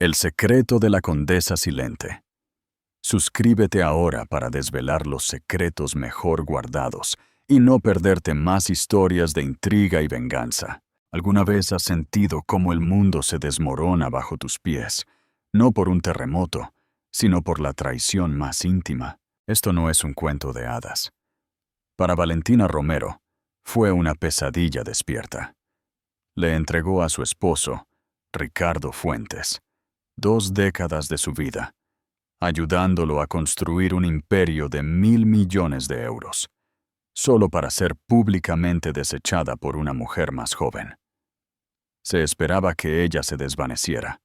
El secreto de la condesa silente. Suscríbete ahora para desvelar los secretos mejor guardados y no perderte más historias de intriga y venganza. ¿Alguna vez has sentido cómo el mundo se desmorona bajo tus pies? No por un terremoto, sino por la traición más íntima. Esto no es un cuento de hadas. Para Valentina Romero, fue una pesadilla despierta. Le entregó a su esposo, Ricardo Fuentes, 2 décadas de su vida, ayudándolo a construir un imperio de 1.000 millones de euros, solo para ser públicamente desechada por una mujer más joven. Se esperaba que ella se desvaneciera,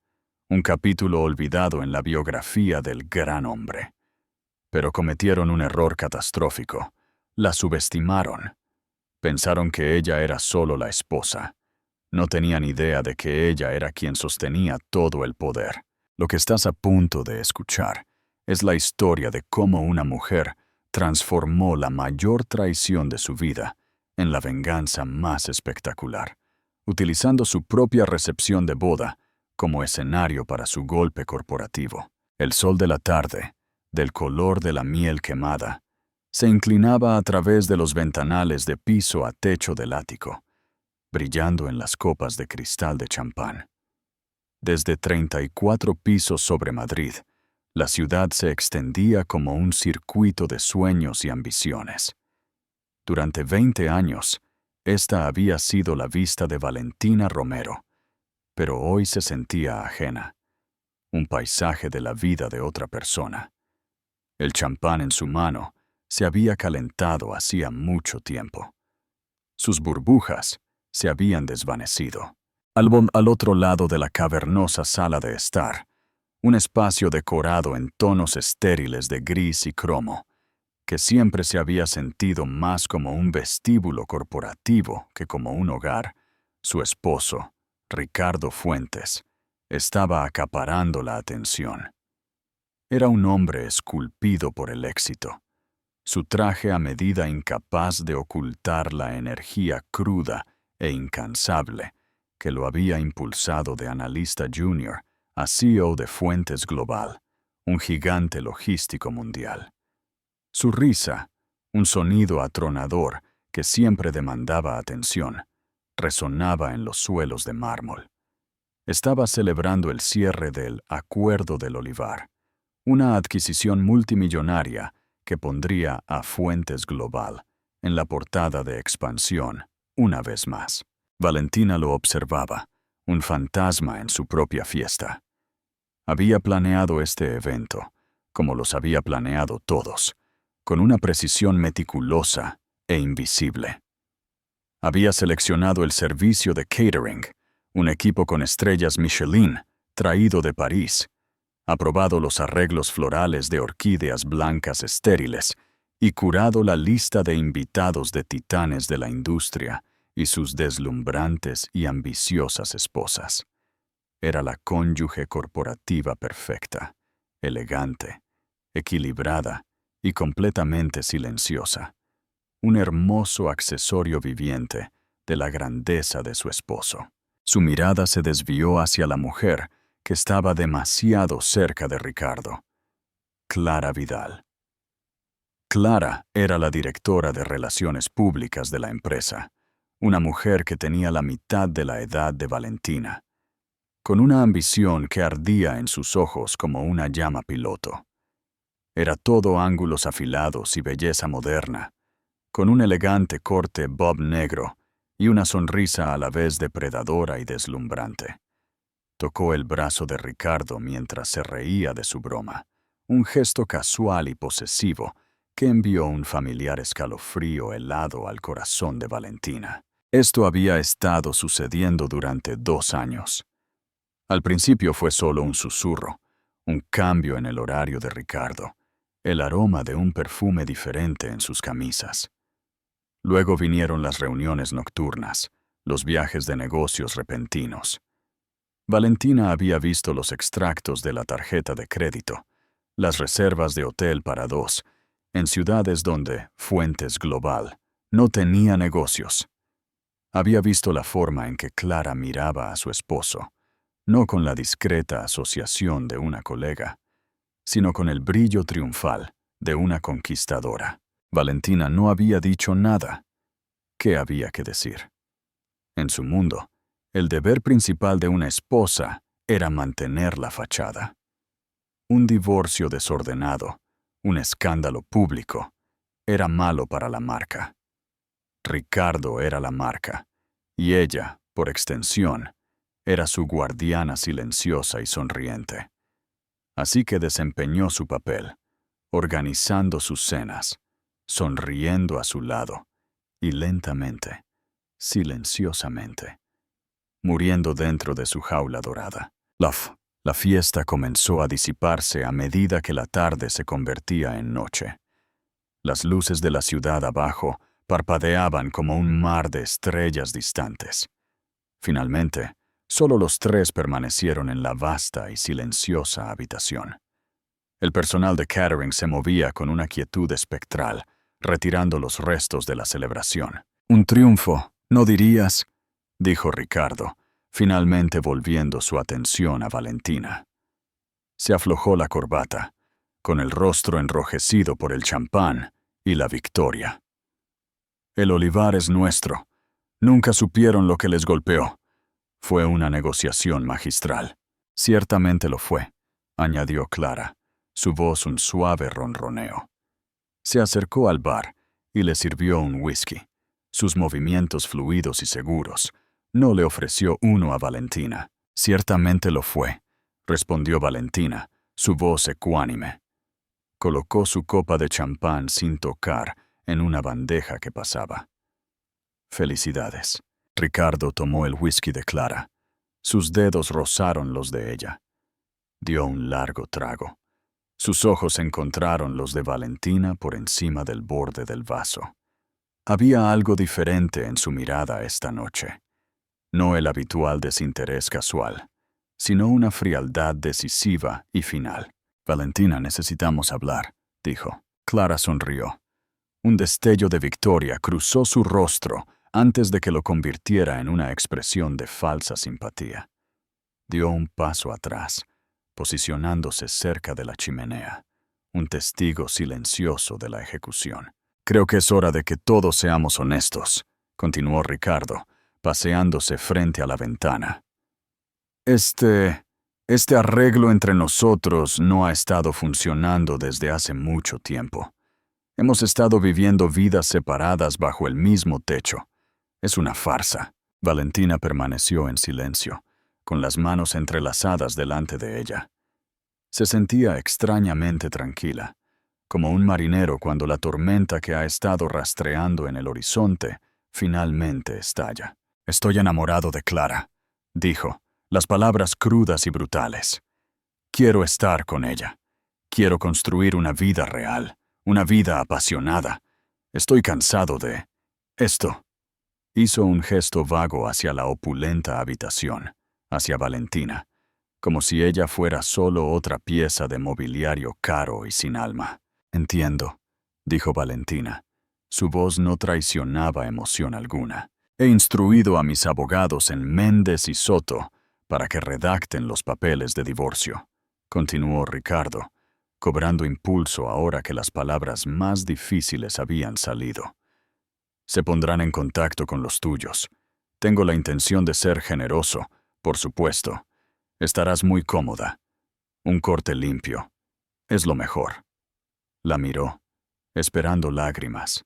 un capítulo olvidado en la biografía del gran hombre. Pero cometieron un error catastrófico. La subestimaron. Pensaron que ella era solo la esposa. No tenían idea de que ella era quien sostenía todo el poder. Lo que estás a punto de escuchar es la historia de cómo una mujer transformó la mayor traición de su vida en la venganza más espectacular, utilizando su propia recepción de boda como escenario para su golpe corporativo. El sol de la tarde, del color de la miel quemada, se inclinaba a través de los ventanales de piso a techo del ático, brillando en las copas de cristal de champán. Desde 34 pisos sobre Madrid, la ciudad se extendía como un circuito de sueños y ambiciones. Durante 20 años, esta había sido la vista de Valentina Romero, pero hoy se sentía ajena, un paisaje de la vida de otra persona. El champán en su mano se había calentado hacía mucho tiempo. Sus burbujas se habían desvanecido. Al otro lado de la cavernosa sala de estar, un espacio decorado en tonos estériles de gris y cromo, que siempre se había sentido más como un vestíbulo corporativo que como un hogar, su esposo, Ricardo Fuentes, estaba acaparando la atención. Era un hombre esculpido por el éxito. Su traje a medida incapaz de ocultar la energía cruda e incansable que lo había impulsado de analista junior a CEO de Fuentes Global, un gigante logístico mundial. Su risa, un sonido atronador que siempre demandaba atención, resonaba en los suelos de mármol. Estaba celebrando el cierre del Acuerdo del Olivar, una adquisición multimillonaria que pondría a Fuentes Global en la portada de Expansión una vez más. Valentina lo observaba, un fantasma en su propia fiesta. Había planeado este evento, como los había planeado todos, con una precisión meticulosa e invisible. Había seleccionado el servicio de catering, un equipo con estrellas Michelin, traído de París, aprobado los arreglos florales de orquídeas blancas estériles y curado la lista de invitados de titanes de la industria y sus deslumbrantes y ambiciosas esposas. Era la cónyuge corporativa perfecta, elegante, equilibrada y completamente silenciosa. Un hermoso accesorio viviente de la grandeza de su esposo. Su mirada se desvió hacia la mujer que estaba demasiado cerca de Ricardo. Clara Vidal. Clara era la directora de Relaciones Públicas de la empresa, una mujer que tenía la mitad de la edad de Valentina, con una ambición que ardía en sus ojos como una llama piloto. Era todo ángulos afilados y belleza moderna, con un elegante corte bob negro y una sonrisa a la vez depredadora y deslumbrante. Tocó el brazo de Ricardo mientras se reía de su broma, un gesto casual y posesivo que envió un familiar escalofrío helado al corazón de Valentina. Esto había estado sucediendo durante 2 años. Al principio fue solo un susurro, un cambio en el horario de Ricardo, el aroma de un perfume diferente en sus camisas. Luego vinieron las reuniones nocturnas, los viajes de negocios repentinos. Valentina había visto los extractos de la tarjeta de crédito, las reservas de hotel para 2, en ciudades donde Fuentes Global no tenía negocios. Había visto la forma en que Clara miraba a su esposo, no con la discreta asociación de una colega, sino con el brillo triunfal de una conquistadora. Valentina no había dicho nada. ¿Qué había que decir? En su mundo, el deber principal de una esposa era mantener la fachada. Un divorcio desordenado, un escándalo público, era malo para la marca. Ricardo era la marca, y ella, por extensión, era su guardiana silenciosa y sonriente. Así que desempeñó su papel, organizando sus cenas, sonriendo a su lado, y lentamente, silenciosamente, muriendo dentro de su jaula dorada. La fiesta comenzó a disiparse a medida que la tarde se convertía en noche. Las luces de la ciudad abajo parpadeaban como un mar de estrellas distantes. Finalmente, solo los tres permanecieron en la vasta y silenciosa habitación. El personal de catering se movía con una quietud espectral, retirando los restos de la celebración. «Un triunfo, ¿no dirías?», dijo Ricardo, finalmente volviendo su atención a Valentina. Se aflojó la corbata, con el rostro enrojecido por el champán y la victoria. «El olivar es nuestro. Nunca supieron lo que les golpeó. Fue una negociación magistral». «Ciertamente lo fue», añadió Clara, su voz un suave ronroneo. Se acercó al bar y le sirvió un whisky. Sus movimientos fluidos y seguros. No le ofreció uno a Valentina. «Ciertamente lo fue», respondió Valentina, su voz ecuánime. Colocó su copa de champán sin tocar en una bandeja que pasaba. «Felicidades». Ricardo tomó el whisky de Clara. Sus dedos rozaron los de ella. Dio un largo trago. Sus ojos encontraron los de Valentina por encima del borde del vaso. Había algo diferente en su mirada esta noche. No el habitual desinterés casual, sino una frialdad decisiva y final. «Valentina, necesitamos hablar», dijo. Clara sonrió. Un destello de victoria cruzó su rostro antes de que lo convirtiera en una expresión de falsa simpatía. Dio un paso atrás, posicionándose cerca de la chimenea, un testigo silencioso de la ejecución. «Creo que es hora de que todos seamos honestos», continuó Ricardo, paseándose frente a la ventana. Este arreglo entre nosotros no ha estado funcionando desde hace mucho tiempo. Hemos estado viviendo vidas separadas bajo el mismo techo. Es una farsa». Valentina permaneció en silencio, con las manos entrelazadas delante de ella. Se sentía extrañamente tranquila, como un marinero cuando la tormenta que ha estado rastreando en el horizonte finalmente estalla. «Estoy enamorado de Clara», dijo, las palabras crudas y brutales. «Quiero estar con ella. Quiero construir una vida real, una vida apasionada. Estoy cansado de esto». Hizo un gesto vago hacia la opulenta habitación, hacia Valentina, como si ella fuera solo otra pieza de mobiliario caro y sin alma. «Entiendo», dijo Valentina. Su voz no traicionaba emoción alguna. «He instruido a mis abogados en Méndez y Soto para que redacten los papeles de divorcio», continuó Ricardo, cobrando impulso ahora que las palabras más difíciles habían salido. «Se pondrán en contacto con los tuyos. Tengo la intención de ser generoso, por supuesto. Estarás muy cómoda. Un corte limpio. Es lo mejor». La miró, esperando lágrimas,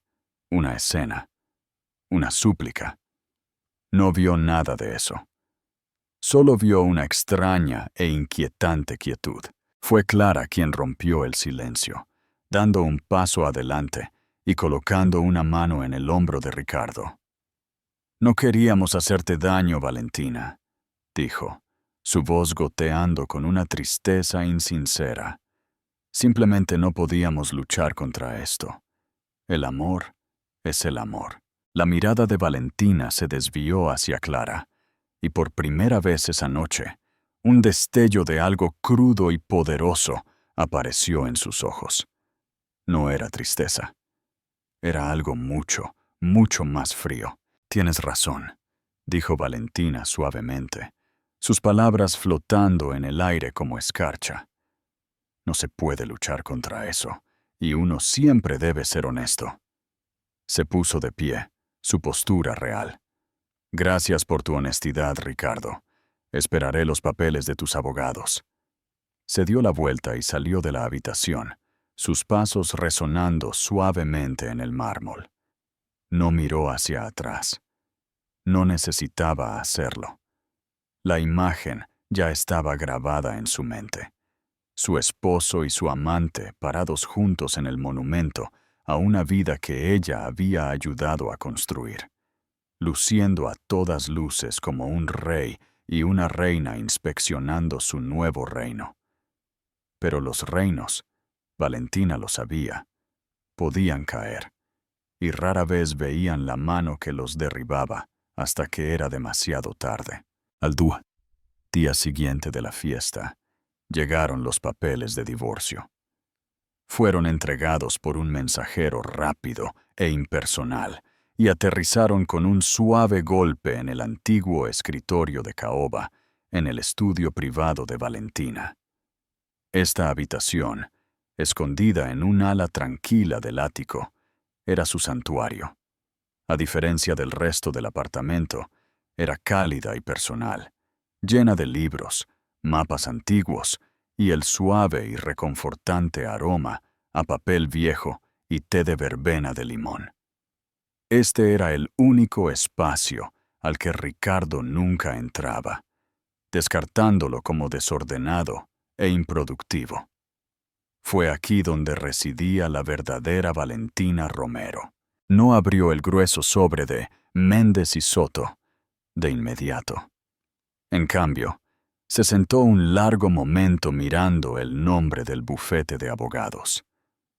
una escena, una súplica. No vio nada de eso. Solo vio una extraña e inquietante quietud. Fue Clara quien rompió el silencio, dando un paso adelante y colocando una mano en el hombro de Ricardo. «No queríamos hacerte daño, Valentina», dijo, su voz goteando con una tristeza insincera. «Simplemente no podíamos luchar contra esto. El amor es el amor». La mirada de Valentina se desvió hacia Clara, y por primera vez esa noche, un destello de algo crudo y poderoso apareció en sus ojos. No era tristeza. Era algo mucho, mucho más frío. «Tienes razón», dijo Valentina suavemente, sus palabras flotando en el aire como escarcha. No se puede luchar contra eso, y uno siempre debe ser honesto. Se puso de pie, su postura real. Gracias por tu honestidad, Ricardo. Esperaré los papeles de tus abogados. Se dio la vuelta y salió de la habitación, sus pasos resonando suavemente en el mármol. No miró hacia atrás. No necesitaba hacerlo. La imagen ya estaba grabada en su mente. Su esposo y su amante parados juntos en el monumento a una vida que ella había ayudado a construir, luciendo a todas luces como un rey y una reina inspeccionando su nuevo reino. Pero los reinos, Valentina lo sabía, podían caer, y rara vez veían la mano que los derribaba hasta que era demasiado tarde. Al día siguiente de la fiesta, llegaron los papeles de divorcio. Fueron entregados por un mensajero rápido e impersonal y aterrizaron con un suave golpe en el antiguo escritorio de caoba, en el estudio privado de Valentina. Esta habitación, escondida en un ala tranquila del ático, era su santuario. A diferencia del resto del apartamento, era cálida y personal, llena de libros, mapas antiguos y el suave y reconfortante aroma a papel viejo y té de verbena de limón. Este era el único espacio al que Ricardo nunca entraba, descartándolo como desordenado e improductivo. Fue aquí donde residía la verdadera Valentina Romero. No abrió el grueso sobre de Méndez y Soto de inmediato. En cambio, se sentó un largo momento mirando el nombre del bufete de abogados.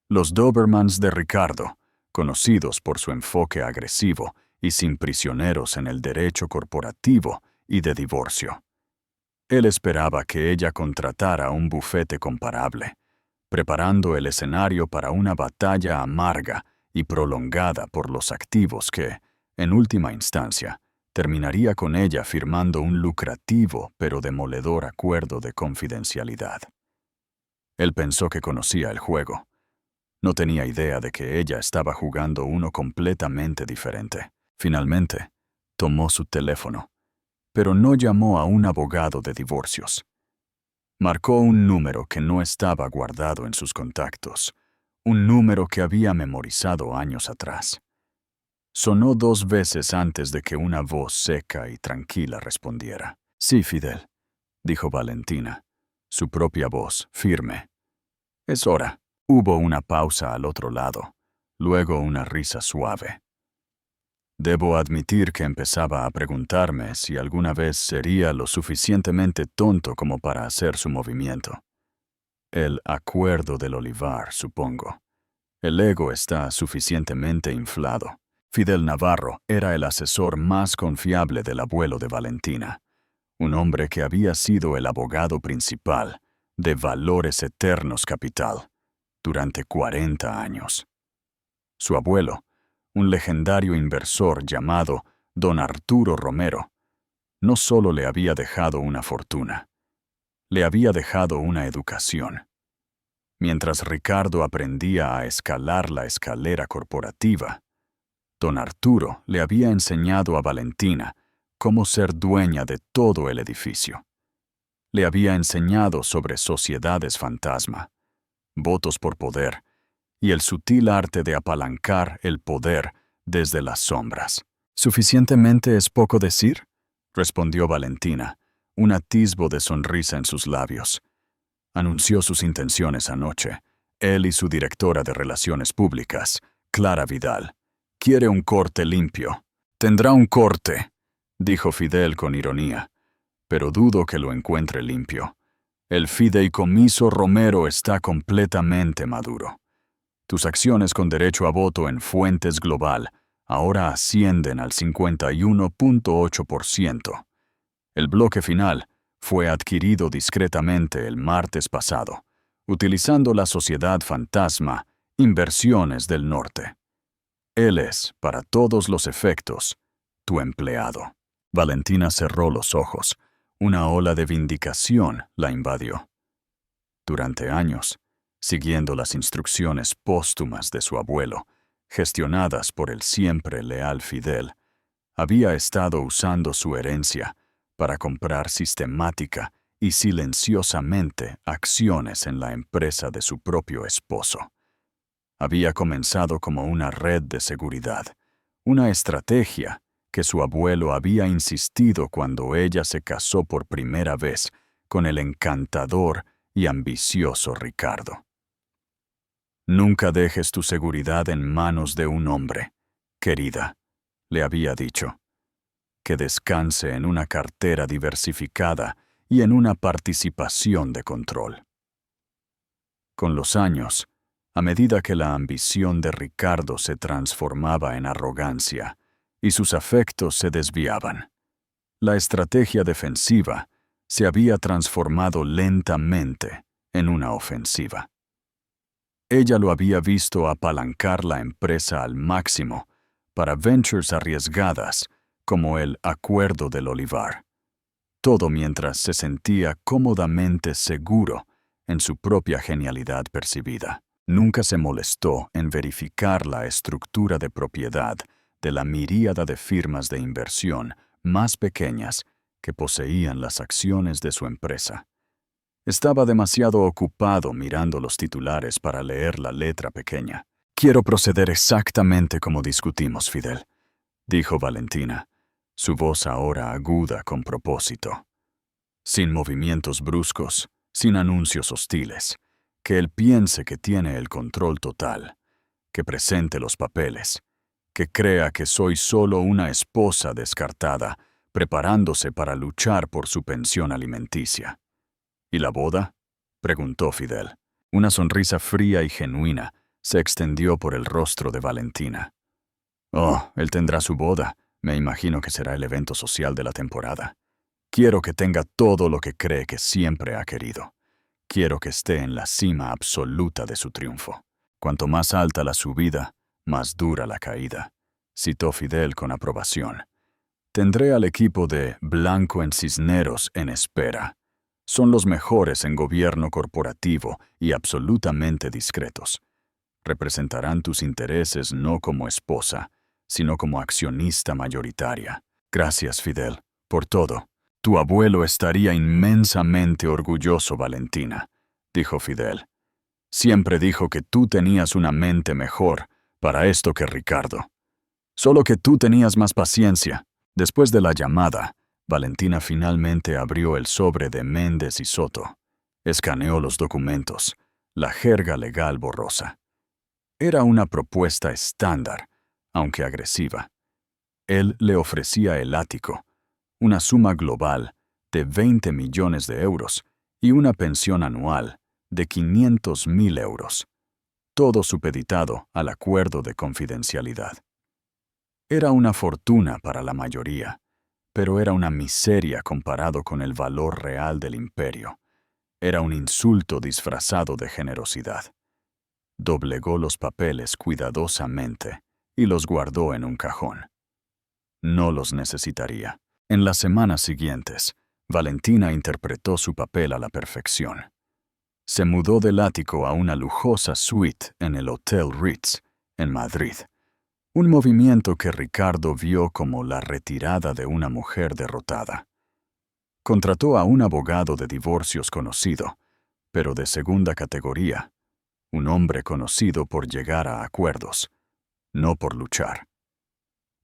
Los Dobermans de Ricardo, conocidos por su enfoque agresivo y sin prisioneros en el derecho corporativo y de divorcio. Él esperaba que ella contratara un bufete comparable, preparando el escenario para una batalla amarga y prolongada por los activos que, en última instancia, terminaría con ella firmando un lucrativo pero demoledor acuerdo de confidencialidad. Él pensó que conocía el juego. No tenía idea de que ella estaba jugando uno completamente diferente. Finalmente, tomó su teléfono, pero no llamó a un abogado de divorcios. Marcó un número que no estaba guardado en sus contactos, un número que había memorizado años atrás. Sonó 2 veces antes de que una voz seca y tranquila respondiera. «Sí, Fidel», dijo Valentina, su propia voz, firme. «Es hora». Hubo una pausa al otro lado, luego una risa suave. Debo admitir que empezaba a preguntarme si alguna vez sería lo suficientemente tonto como para hacer su movimiento. El acuerdo del olivar, supongo. El ego está suficientemente inflado. Fidel Navarro era el asesor más confiable del abuelo de Valentina, un hombre que había sido el abogado principal de Valores Eternos Capital durante 40 años. Su abuelo, un legendario inversor llamado Don Arturo Romero, no solo le había dejado una fortuna, le había dejado una educación. Mientras Ricardo aprendía a escalar la escalera corporativa, Don Arturo le había enseñado a Valentina cómo ser dueña de todo el edificio. Le había enseñado sobre sociedades fantasma, votos por poder y el sutil arte de apalancar el poder desde las sombras. «¿Suficientemente es poco decir?», respondió Valentina, un atisbo de sonrisa en sus labios. Anunció sus intenciones anoche, él y su directora de Relaciones Públicas, Clara Vidal. «Quiere un corte limpio». «Tendrá un corte», dijo Fidel con ironía, «pero dudo que lo encuentre limpio. El fideicomiso Romero está completamente maduro. Tus acciones con derecho a voto en Fuentes Global ahora ascienden al 51.8%. El bloque final fue adquirido discretamente el martes pasado, utilizando la sociedad fantasma Inversiones del Norte. Él es, para todos los efectos, tu empleado». Valentina cerró los ojos, Una ola de vindicación la invadió. Durante años, siguiendo las instrucciones póstumas de su abuelo, gestionadas por el siempre leal Fidel, había estado usando su herencia para comprar sistemática y silenciosamente acciones en la empresa de su propio esposo. Había comenzado como una red de seguridad, una estrategia que su abuelo había insistido cuando ella se casó por primera vez con el encantador y ambicioso Ricardo. «Nunca dejes tu seguridad en manos de un hombre, querida», le había dicho. «Que descanse en una cartera diversificada y en una participación de control». Con los años, a medida que la ambición de Ricardo se transformaba en arrogancia y sus afectos se desviaban, la estrategia defensiva se había transformado lentamente en una ofensiva. Ella lo había visto apalancar la empresa al máximo para ventures arriesgadas como el Acuerdo del Olivar. Todo mientras se sentía cómodamente seguro en su propia genialidad percibida. Nunca se molestó en verificar la estructura de propiedad de la miríada de firmas de inversión más pequeñas que poseían las acciones de su empresa. Estaba demasiado ocupado mirando los titulares para leer la letra pequeña. «Quiero proceder exactamente como discutimos, Fidel», dijo Valentina, su voz ahora aguda con propósito. «Sin movimientos bruscos, sin anuncios hostiles. Que él piense que tiene el control total, que presente los papeles, que crea que soy solo una esposa descartada, preparándose para luchar por su pensión alimenticia». «¿Y la boda?», preguntó Fidel. Una sonrisa fría y genuina se extendió por el rostro de Valentina. «Oh, él tendrá su boda. Me imagino que será el evento social de la temporada. Quiero que tenga todo lo que cree que siempre ha querido. Quiero que esté en la cima absoluta de su triunfo. Cuanto más alta la subida, más dura la caída», citó Fidel con aprobación. «Tendré al equipo de Blanco en Cisneros en espera. Son los mejores en gobierno corporativo y absolutamente discretos. Representarán tus intereses no como esposa, sino como accionista mayoritaria. Gracias, Fidel, por todo. Tu abuelo estaría inmensamente orgulloso, Valentina», dijo Fidel. «Siempre dijo que tú tenías una mente mejor para esto que Ricardo. Solo que tú tenías más paciencia». Después de la llamada, Valentina finalmente abrió el sobre de Méndez y Soto. Escaneó los documentos, la jerga legal borrosa. Era una propuesta estándar, aunque agresiva. Él le ofrecía el ático, una suma global de 20 millones de euros y una pensión anual de 500.000 euros, todo supeditado al acuerdo de confidencialidad. Era una fortuna para la mayoría, pero era una miseria comparado con el valor real del imperio. Era un insulto disfrazado de generosidad. Doblegó los papeles cuidadosamente y los guardó en un cajón. No los necesitaría. En las semanas siguientes, Valentina interpretó su papel a la perfección. Se mudó del ático a una lujosa suite en el Hotel Ritz, en Madrid. Un movimiento que Ricardo vio como la retirada de una mujer derrotada. Contrató a un abogado de divorcios conocido, pero de segunda categoría, un hombre conocido por llegar a acuerdos, no por luchar.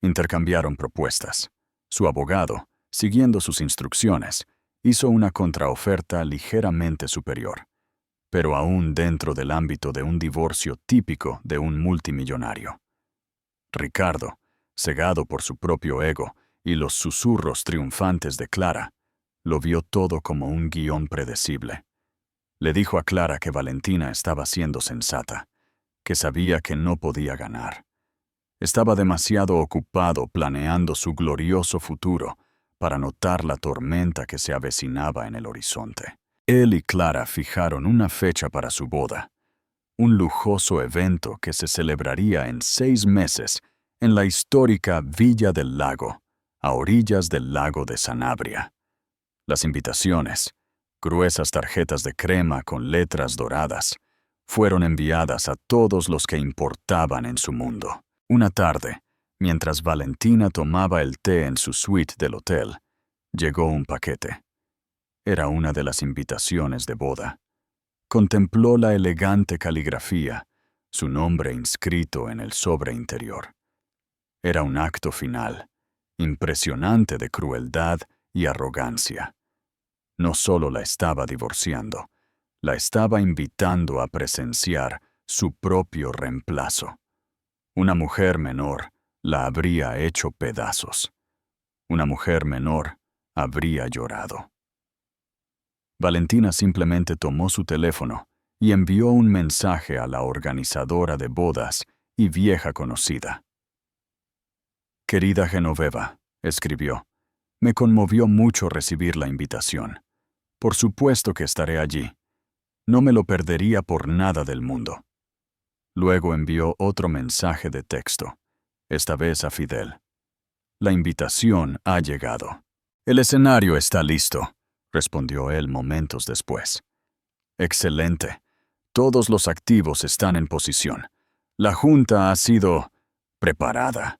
Intercambiaron propuestas. Su abogado, siguiendo sus instrucciones, hizo una contraoferta ligeramente superior, pero aún dentro del ámbito de un divorcio típico de un multimillonario. Ricardo, cegado por su propio ego y los susurros triunfantes de Clara, lo vio todo como un guión predecible. Le dijo a Clara que Valentina estaba siendo sensata, que sabía que no podía ganar. Estaba demasiado ocupado planeando su glorioso futuro para notar la tormenta que se avecinaba en el horizonte. Él y Clara fijaron una fecha para su boda, un lujoso evento que se celebraría en 6 meses en la histórica Villa del Lago, a orillas del lago de Sanabria. Las invitaciones, gruesas tarjetas de crema con letras doradas, fueron enviadas a todos los que importaban en su mundo. Una tarde, mientras Valentina tomaba el té en su suite del hotel, llegó un paquete. Era una de las invitaciones de boda. Contempló la elegante caligrafía, su nombre inscrito en el sobre interior. Era un acto final, impresionante de crueldad y arrogancia. No solo la estaba divorciando, la estaba invitando a presenciar su propio reemplazo. Una mujer menor la habría hecho pedazos. Una mujer menor habría llorado. Valentina simplemente tomó su teléfono y envió un mensaje a la organizadora de bodas y vieja conocida. «Querida Genoveva», escribió, «me conmovió mucho recibir la invitación. Por supuesto que estaré allí. No me lo perdería por nada del mundo». Luego envió otro mensaje de texto, esta vez a Fidel. «La invitación ha llegado». «El escenario está listo», respondió él momentos después. «Excelente. Todos los activos están en posición. La junta ha sido preparada.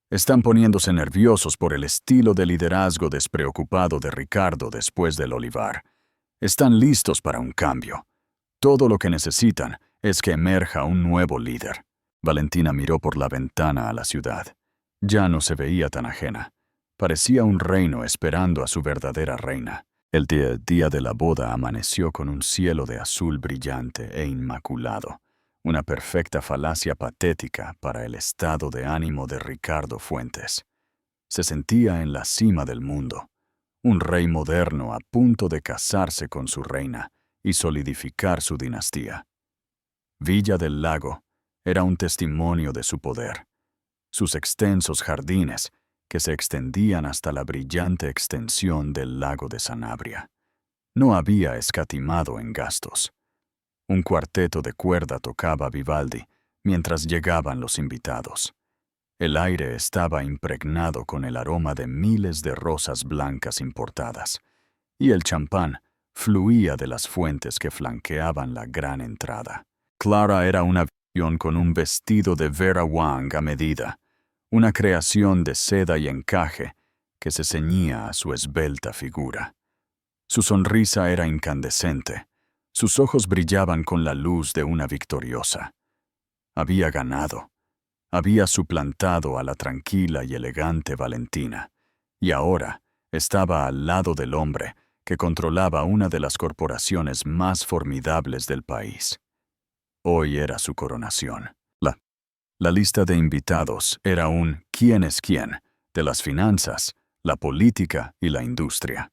Están poniéndose nerviosos por el estilo de liderazgo despreocupado de Ricardo después del olivar. Están listos para un cambio. Todo lo que necesitan es que emerja un nuevo líder». Valentina miró por la ventana a la ciudad. Ya no se veía tan ajena. Parecía un reino esperando a su verdadera reina. El día de la boda amaneció con un cielo de azul brillante e inmaculado, una perfecta falacia patética para el estado de ánimo de Ricardo Fuentes. Se sentía en la cima del mundo, un rey moderno a punto de casarse con su reina y solidificar su dinastía. Villa del Lago era un testimonio de su poder. Sus extensos jardines, que se extendían hasta la brillante extensión del lago de Sanabria. No había escatimado en gastos. Un cuarteto de cuerda tocaba Vivaldi mientras llegaban los invitados. El aire estaba impregnado con el aroma de miles de rosas blancas importadas, y el champán fluía de las fuentes que flanqueaban la gran entrada. Clara era una visión con un vestido de Vera Wang a medida, una creación de seda y encaje que se ceñía a su esbelta figura. Su sonrisa era incandescente, sus ojos brillaban con la luz de una victoriosa. Había ganado, había suplantado a la tranquila y elegante Valentina, y ahora estaba al lado del hombre que controlaba una de las corporaciones más formidables del país. Hoy era su coronación. La lista de invitados era un «¿quién es quién?» de las finanzas, la política y la industria.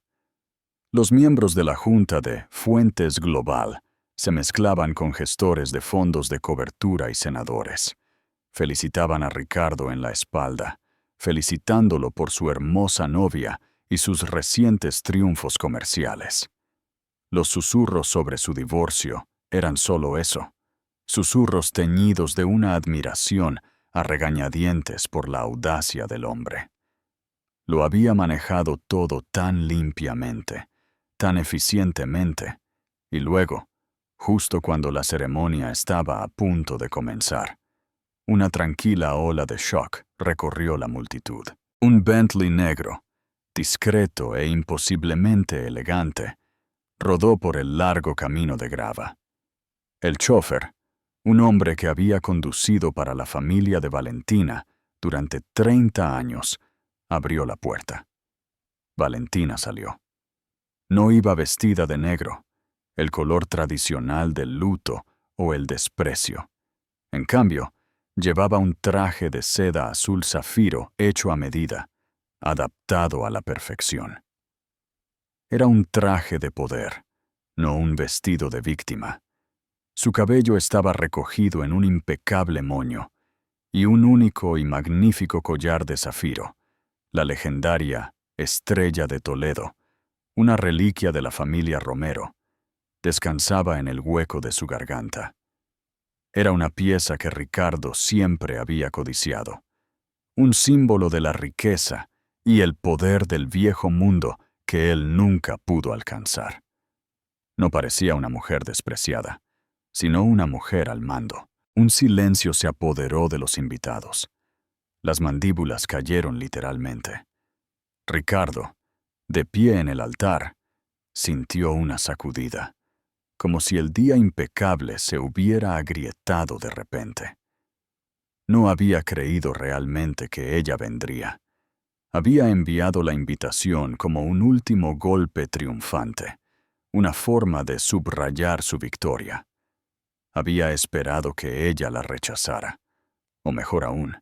Los miembros de la Junta de Fuentes Global se mezclaban con gestores de fondos de cobertura y senadores. Felicitaban a Ricardo en la espalda, felicitándolo por su hermosa novia y sus recientes triunfos comerciales. Los susurros sobre su divorcio eran solo eso. Susurros teñidos de una admiración a regañadientes por la audacia del hombre. Lo había manejado todo tan limpiamente, tan eficientemente, y luego, justo cuando la ceremonia estaba a punto de comenzar, una tranquila ola de shock recorrió la multitud. Un Bentley negro, discreto e imposiblemente elegante, rodó por el largo camino de grava. El chófer, un hombre que había conducido para la familia de Valentina durante 30 años, abrió la puerta. Valentina salió. No iba vestida de negro, el color tradicional del luto o el desprecio. En cambio, llevaba un traje de seda azul zafiro hecho a medida, adaptado a la perfección. Era un traje de poder, no un vestido de víctima. Su cabello estaba recogido en un impecable moño, y un único y magnífico collar de zafiro, la legendaria Estrella de Toledo, una reliquia de la familia Romero, descansaba en el hueco de su garganta. Era una pieza que Ricardo siempre había codiciado, un símbolo de la riqueza y el poder del viejo mundo que él nunca pudo alcanzar. No parecía una mujer despreciada, sino una mujer al mando. Un silencio se apoderó de los invitados. Las mandíbulas cayeron literalmente. Ricardo, de pie en el altar, sintió una sacudida, como si el día impecable se hubiera agrietado de repente. No había creído realmente que ella vendría. Había enviado la invitación como un último golpe triunfante, una forma de subrayar su victoria. Había esperado que ella la rechazara, o mejor aún,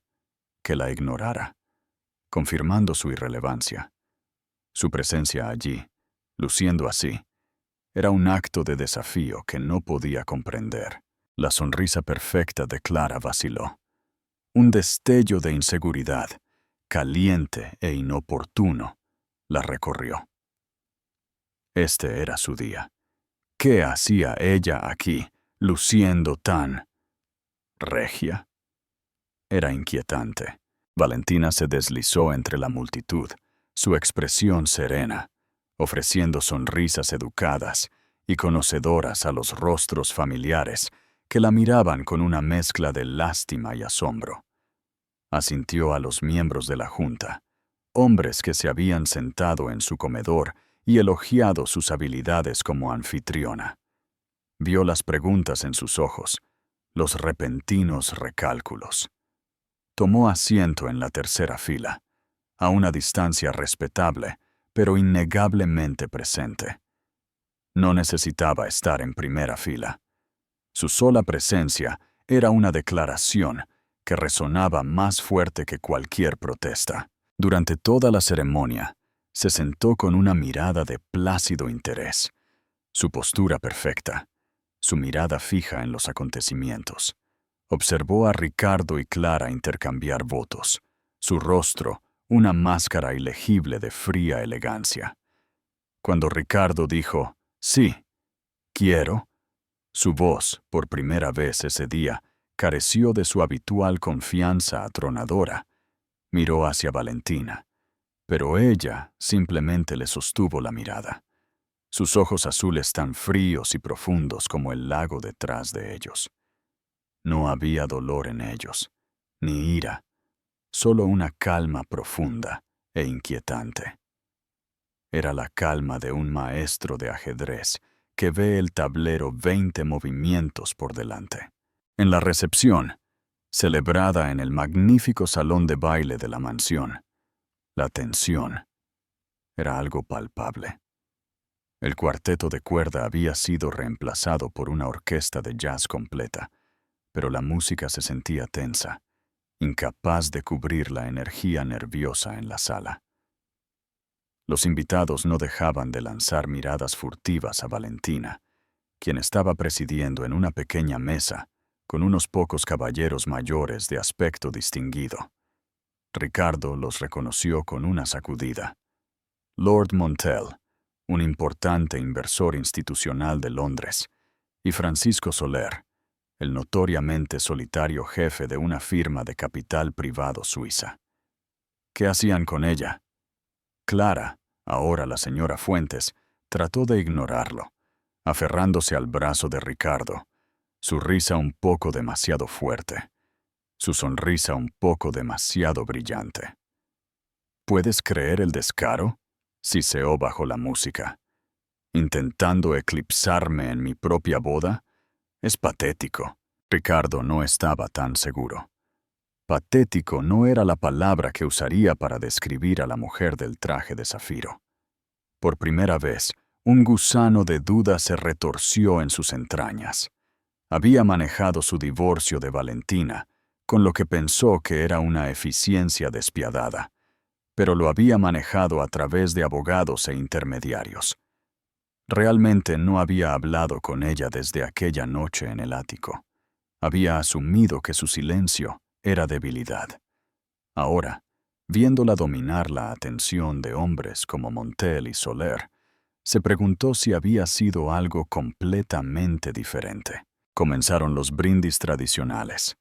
que la ignorara, confirmando su irrelevancia. Su presencia allí, luciendo así, era un acto de desafío que no podía comprender. La sonrisa perfecta de Clara vaciló. Un destello de inseguridad, caliente e inoportuno, la recorrió. Este era su día. ¿Qué hacía ella aquí, luciendo tan regia? Era inquietante. Valentina se deslizó entre la multitud, su expresión serena, ofreciendo sonrisas educadas y conocedoras a los rostros familiares que la miraban con una mezcla de lástima y asombro. Asintió a los miembros de la junta, hombres que se habían sentado en su comedor y elogiado sus habilidades como anfitriona. Vio las preguntas en sus ojos, los repentinos recálculos. Tomó asiento en la tercera fila, a una distancia respetable, pero innegablemente presente. No necesitaba estar en primera fila. Su sola presencia era una declaración que resonaba más fuerte que cualquier protesta. Durante toda la ceremonia, se sentó con una mirada de plácido interés, su postura perfecta, su mirada fija en los acontecimientos. Observó a Ricardo y Clara intercambiar votos, su rostro una máscara ilegible de fría elegancia. Cuando Ricardo dijo, «Sí, quiero», su voz, por primera vez ese día, careció de su habitual confianza atronadora. Miró hacia Valentina, pero ella simplemente le sostuvo la mirada. Sus ojos azules tan fríos y profundos como el lago detrás de ellos. No había dolor en ellos, ni ira, solo una calma profunda e inquietante. Era la calma de un maestro de ajedrez que ve el tablero 20 movimientos por delante. En la recepción, celebrada en el magnífico salón de baile de la mansión, la tensión era algo palpable. El cuarteto de cuerda había sido reemplazado por una orquesta de jazz completa, pero la música se sentía tensa, incapaz de cubrir la energía nerviosa en la sala. Los invitados no dejaban de lanzar miradas furtivas a Valentina, quien estaba presidiendo en una pequeña mesa con unos pocos caballeros mayores de aspecto distinguido. Ricardo los reconoció con una sacudida. Lord Montel, un importante inversor institucional de Londres, y Francisco Soler, el notoriamente solitario jefe de una firma de capital privado suiza. ¿Qué hacían con ella? Clara, ahora la señora Fuentes, trató de ignorarlo, aferrándose al brazo de Ricardo, su risa un poco demasiado fuerte, su sonrisa un poco demasiado brillante. ¿Puedes creer el descaro?, siseó bajo la música. ¿Intentando eclipsarme en mi propia boda? Es patético. Ricardo no estaba tan seguro. Patético no era la palabra que usaría para describir a la mujer del traje de zafiro. Por primera vez, un gusano de duda se retorció en sus entrañas. Había manejado su divorcio de Valentina, con lo que pensó que era una eficiencia despiadada, pero lo había manejado a través de abogados e intermediarios. Realmente no había hablado con ella desde aquella noche en el ático. Había asumido que su silencio era debilidad. Ahora, viéndola dominar la atención de hombres como Montel y Soler, se preguntó si había sido algo completamente diferente. Comenzaron los brindis tradicionales.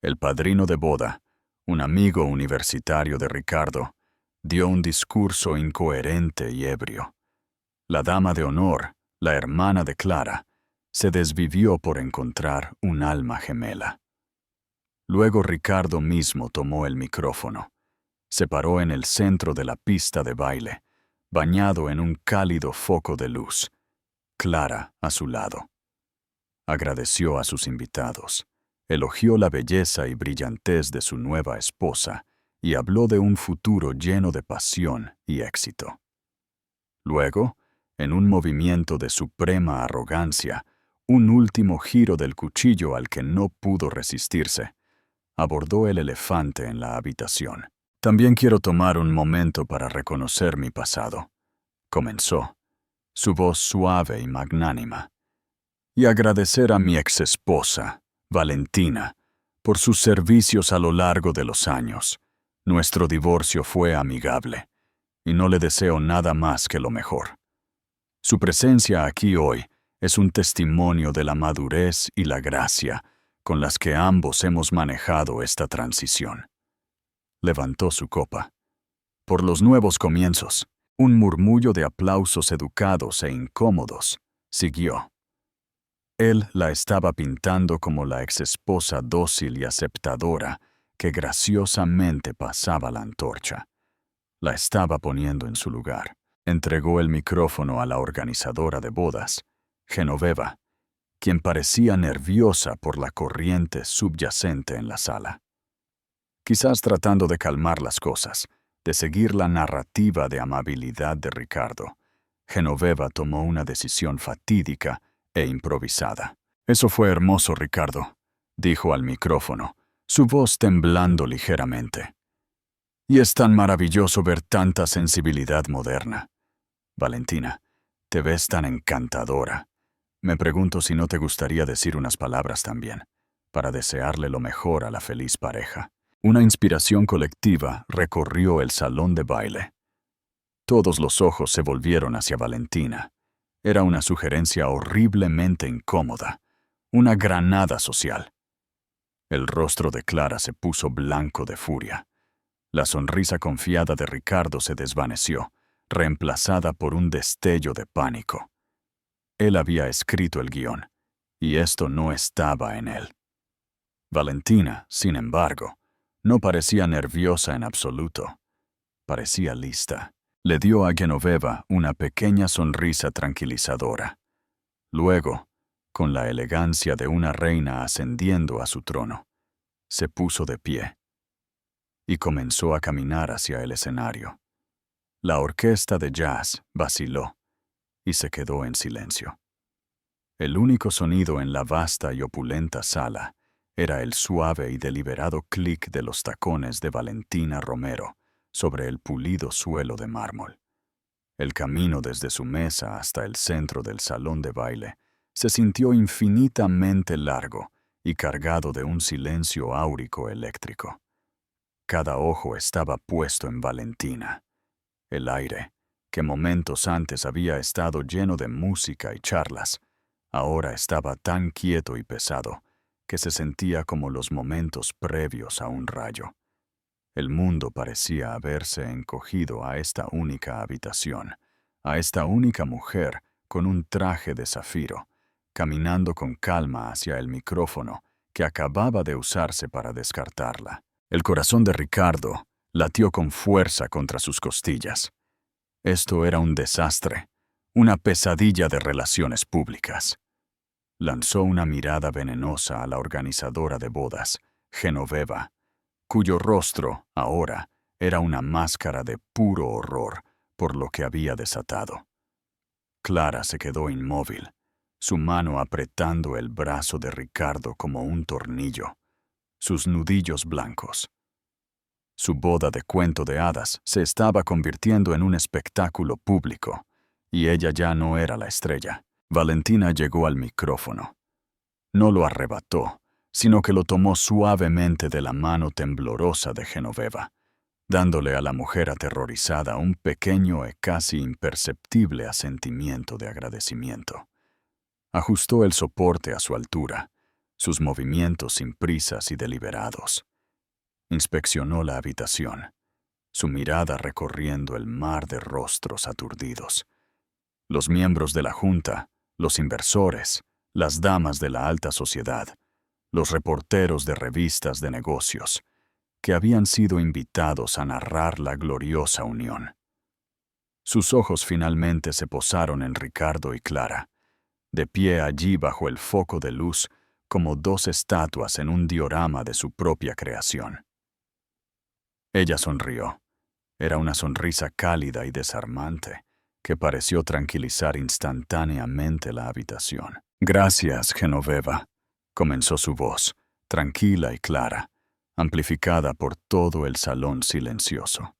El padrino de boda, un amigo universitario de Ricardo, Dio un discurso incoherente y ebrio. La dama de honor, la hermana de Clara, se desvivió por encontrar un alma gemela. Luego Ricardo mismo tomó el micrófono. Se paró en el centro de la pista de baile, bañado en un cálido foco de luz, Clara a su lado. Agradeció a sus invitados, elogió la belleza y brillantez de su nueva esposa y habló de un futuro lleno de pasión y éxito. Luego, en un movimiento de suprema arrogancia, un último giro del cuchillo al que no pudo resistirse, abordó el elefante en la habitación. También quiero tomar un momento para reconocer mi pasado, comenzó, su voz suave y magnánima, y agradecer a mi exesposa, Valentina, por sus servicios a lo largo de los años. Nuestro divorcio fue amigable, y no le deseo nada más que lo mejor. Su presencia aquí hoy es un testimonio de la madurez y la gracia con las que ambos hemos manejado esta transición. Levantó su copa. Por los nuevos comienzos, un murmullo de aplausos educados e incómodos siguió. Él la estaba pintando como la exesposa dócil y aceptadora que graciosamente pasaba la antorcha. La estaba poniendo en su lugar. Entregó el micrófono a la organizadora de bodas, Genoveva, quien parecía nerviosa por la corriente subyacente en la sala. Quizás tratando de calmar las cosas, de seguir la narrativa de amabilidad de Ricardo, Genoveva tomó una decisión fatídica e improvisada. «Eso fue hermoso, Ricardo», dijo al micrófono, su voz temblando ligeramente. «Y es tan maravilloso ver tanta sensibilidad moderna. Valentina, te ves tan encantadora. Me pregunto si no te gustaría decir unas palabras también, para desearle lo mejor a la feliz pareja». Una inspiración colectiva recorrió el salón de baile. Todos los ojos se volvieron hacia Valentina. Era una sugerencia horriblemente incómoda, una granada social. El rostro de Clara se puso blanco de furia. La sonrisa confiada de Ricardo se desvaneció, reemplazada por un destello de pánico. Él había escrito el guión, y esto no estaba en él. Valentina, sin embargo, no parecía nerviosa en absoluto. Parecía lista. Le dio a Genoveva una pequeña sonrisa tranquilizadora. Luego, con la elegancia de una reina ascendiendo a su trono, se puso de pie y comenzó a caminar hacia el escenario. La orquesta de jazz vaciló y se quedó en silencio. El único sonido en la vasta y opulenta sala era el suave y deliberado clic de los tacones de Valentina Romero sobre el pulido suelo de mármol. El camino desde su mesa hasta el centro del salón de baile se sintió infinitamente largo y cargado de un silencio áurico eléctrico. Cada ojo estaba puesto en Valentina. El aire, que momentos antes había estado lleno de música y charlas, ahora estaba tan quieto y pesado que se sentía como los momentos previos a un rayo. El mundo parecía haberse encogido a esta única habitación, a esta única mujer con un traje de zafiro, caminando con calma hacia el micrófono que acababa de usarse para descartarla. El corazón de Ricardo latió con fuerza contra sus costillas. Esto era un desastre, una pesadilla de relaciones públicas. Lanzó una mirada venenosa a la organizadora de bodas, Genoveva, cuyo rostro, ahora, era una máscara de puro horror por lo que había desatado. Clara se quedó inmóvil, su mano apretando el brazo de Ricardo como un tornillo, sus nudillos blancos. Su boda de cuento de hadas se estaba convirtiendo en un espectáculo público, y ella ya no era la estrella. Valentina llegó al micrófono. No lo arrebató, sino que lo tomó suavemente de la mano temblorosa de Genoveva, dándole a la mujer aterrorizada un pequeño y casi imperceptible asentimiento de agradecimiento. Ajustó el soporte a su altura, sus movimientos sin prisas y deliberados. Inspeccionó la habitación. su mirada recorriendo el mar de rostros aturdidos. Los miembros de la junta, los inversores, las damas de la alta sociedad, los reporteros de revistas de negocios, que habían sido invitados a narrar la gloriosa unión. Sus ojos finalmente se posaron en Ricardo y Clara, de pie allí bajo el foco de luz, como dos estatuas en un diorama de su propia creación. Ella sonrió. Era una sonrisa cálida y desarmante, que pareció tranquilizar instantáneamente la habitación. «Gracias, Genoveva», comenzó su voz, tranquila y clara, amplificada por todo el salón silencioso.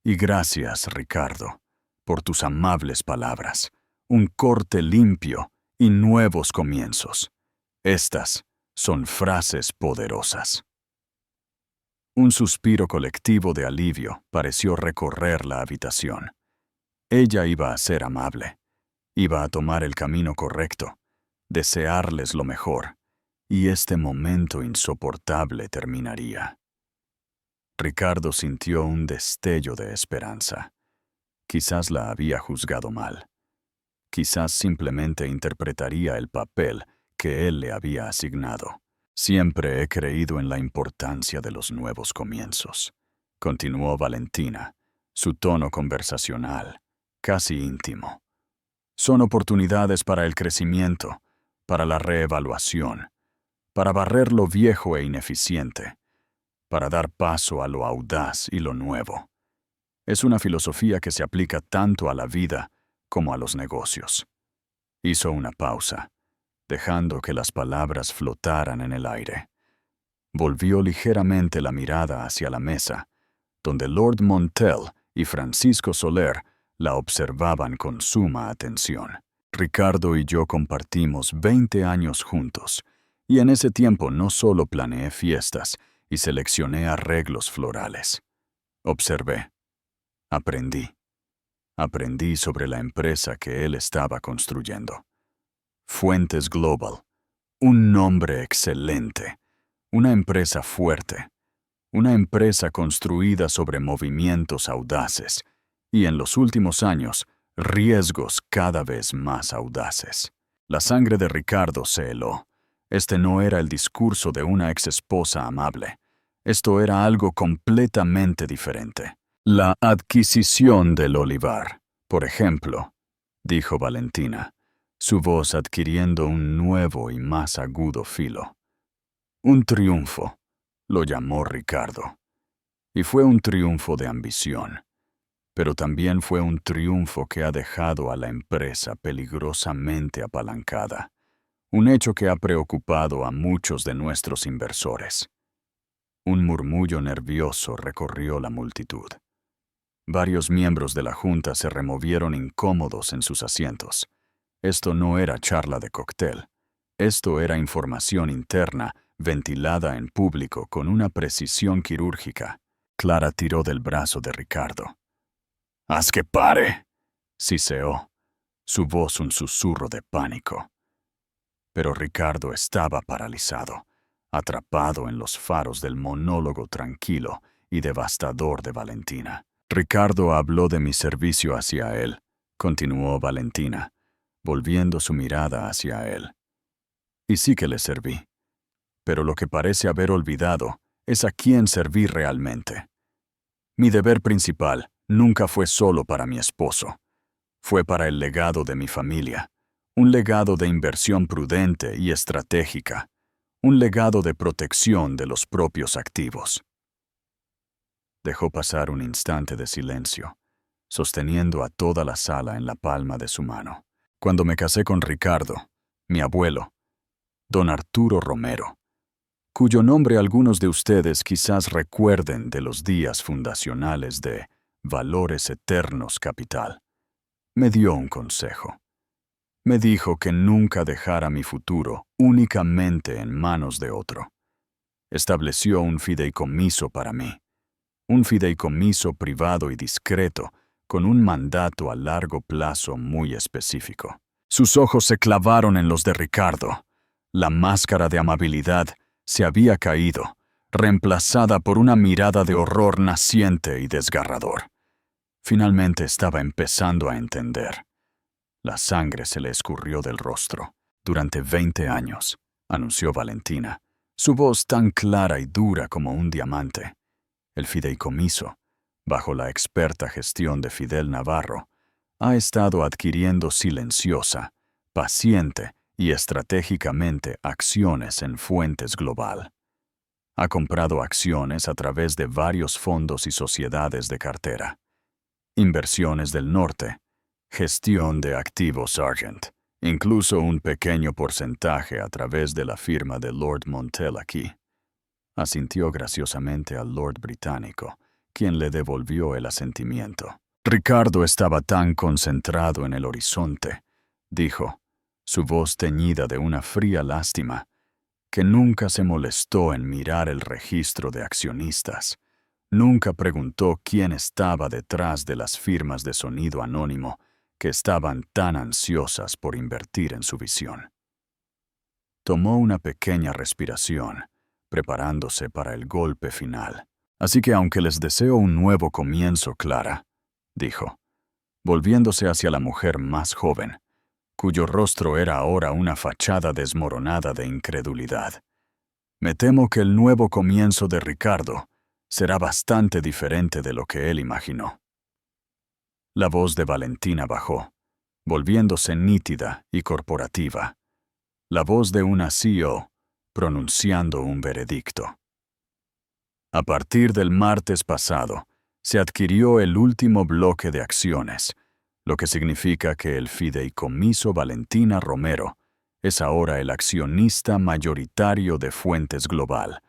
«Y gracias, Ricardo, por tus amables palabras, un corte limpio y nuevos comienzos. Estas son frases poderosas». Un suspiro colectivo de alivio pareció recorrer la habitación. Ella iba a ser amable, iba a tomar el camino correcto, desearles lo mejor, y este momento insoportable terminaría. Ricardo sintió un destello de esperanza. Quizás la había juzgado mal. Quizás simplemente interpretaría el papel que él le había asignado. «Siempre he creído en la importancia de los nuevos comienzos», continuó Valentina, su tono conversacional, casi íntimo. «Son oportunidades para el crecimiento, para la reevaluación, para barrer lo viejo e ineficiente, para dar paso a lo audaz y lo nuevo. Es una filosofía que se aplica tanto a la vida como a los negocios». Hizo una pausa, dejando que las palabras flotaran en el aire. Volvió ligeramente la mirada hacia la mesa, donde Lord Montel y Francisco Soler la observaban con suma atención. «Ricardo y yo compartimos 20 años juntos, y en ese tiempo no solo planeé fiestas y seleccioné arreglos florales. Observé. Aprendí. Aprendí sobre la empresa que él estaba construyendo. Fuentes Global, un nombre excelente, una empresa fuerte, una empresa construida sobre movimientos audaces y, en los últimos años, riesgos cada vez más audaces. La sangre de Ricardo se heló. Este no era el discurso de una exesposa amable. Esto era algo completamente diferente. «La adquisición del olivar, por ejemplo», dijo Valentina, su voz adquiriendo un nuevo y más agudo filo. «Un triunfo», lo llamó Ricardo. Y fue un triunfo de ambición. Pero también fue un triunfo que ha dejado a la empresa peligrosamente apalancada. Un hecho que ha preocupado a muchos de nuestros inversores. Un murmullo nervioso recorrió la multitud. Varios miembros de la junta se removieron incómodos en sus asientos. Esto no era charla de cóctel. Esto era información interna, ventilada en público con una precisión quirúrgica. Clara tiró del brazo de Ricardo. «¡Haz que pare!», siseó, su voz un susurro de pánico. Pero Ricardo estaba paralizado, atrapado en los faros del monólogo tranquilo y devastador de Valentina. «Ricardo habló de mi servicio hacia él», continuó Valentina, volviendo su mirada hacia él. «Y sí que le serví. Pero lo que parece haber olvidado es a quién serví realmente. Mi deber principal nunca fue solo para mi esposo. Fue para el legado de mi familia, un legado de inversión prudente y estratégica, un legado de protección de los propios activos». Dejó pasar un instante de silencio, sosteniendo a toda la sala en la palma de su mano. «Cuando me casé con Ricardo, mi abuelo, don Arturo Romero, cuyo nombre algunos de ustedes quizás recuerden de los días fundacionales de Valores Eternos Capital, me dio un consejo. Me dijo que nunca dejara mi futuro únicamente en manos de otro. Estableció un fideicomiso para mí, un fideicomiso privado y discreto, con un mandato a largo plazo muy específico». Sus ojos se clavaron en los de Ricardo. La máscara de amabilidad se había caído. reemplazada por una mirada de horror naciente y desgarrador. Finalmente estaba empezando a entender. La sangre se le escurrió del rostro. Durante 20 años, anunció Valentina, su voz tan clara y dura como un diamante. El fideicomiso, bajo la experta gestión de Fidel Navarro, ha estado adquiriendo silenciosa, paciente y estratégicamente acciones en Fuentes Global. Ha comprado acciones a través de varios fondos y sociedades de cartera. Inversiones del Norte, gestión de activos Sargent, incluso un pequeño porcentaje a través de la firma de Lord Montel aquí. Asintió graciosamente al Lord británico, quien le devolvió el asentimiento. Ricardo estaba tan concentrado en el horizonte, dijo, su voz teñida de una fría lástima, que nunca se molestó en mirar el registro de accionistas. Nunca preguntó quién estaba detrás de las firmas de sonido anónimo que estaban tan ansiosas por invertir en su visión. Tomó una pequeña respiración, preparándose para el golpe final. Así que aunque les deseo un nuevo comienzo, Clara, dijo, volviéndose hacia la mujer más joven, cuyo rostro era ahora una fachada desmoronada de incredulidad. Me temo que el nuevo comienzo de Ricardo será bastante diferente de lo que él imaginó. La voz de Valentina bajó, volviéndose nítida y corporativa. La voz de una CEO, pronunciando un veredicto. A partir del martes pasado, se adquirió el último bloque de acciones, lo que significa que el fideicomiso Valentina Romero es ahora el accionista mayoritario de Fuentes Global,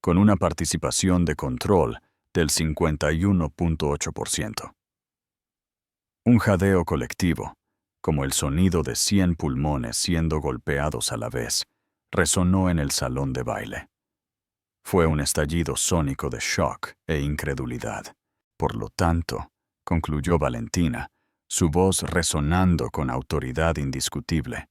con una participación de control del 51.8%. Un jadeo colectivo, como el sonido de 100 pulmones siendo golpeados a la vez, resonó en el salón de baile. Fue un estallido sónico de shock e incredulidad. Por lo tanto, concluyó Valentina, su voz resonando con autoridad indiscutible,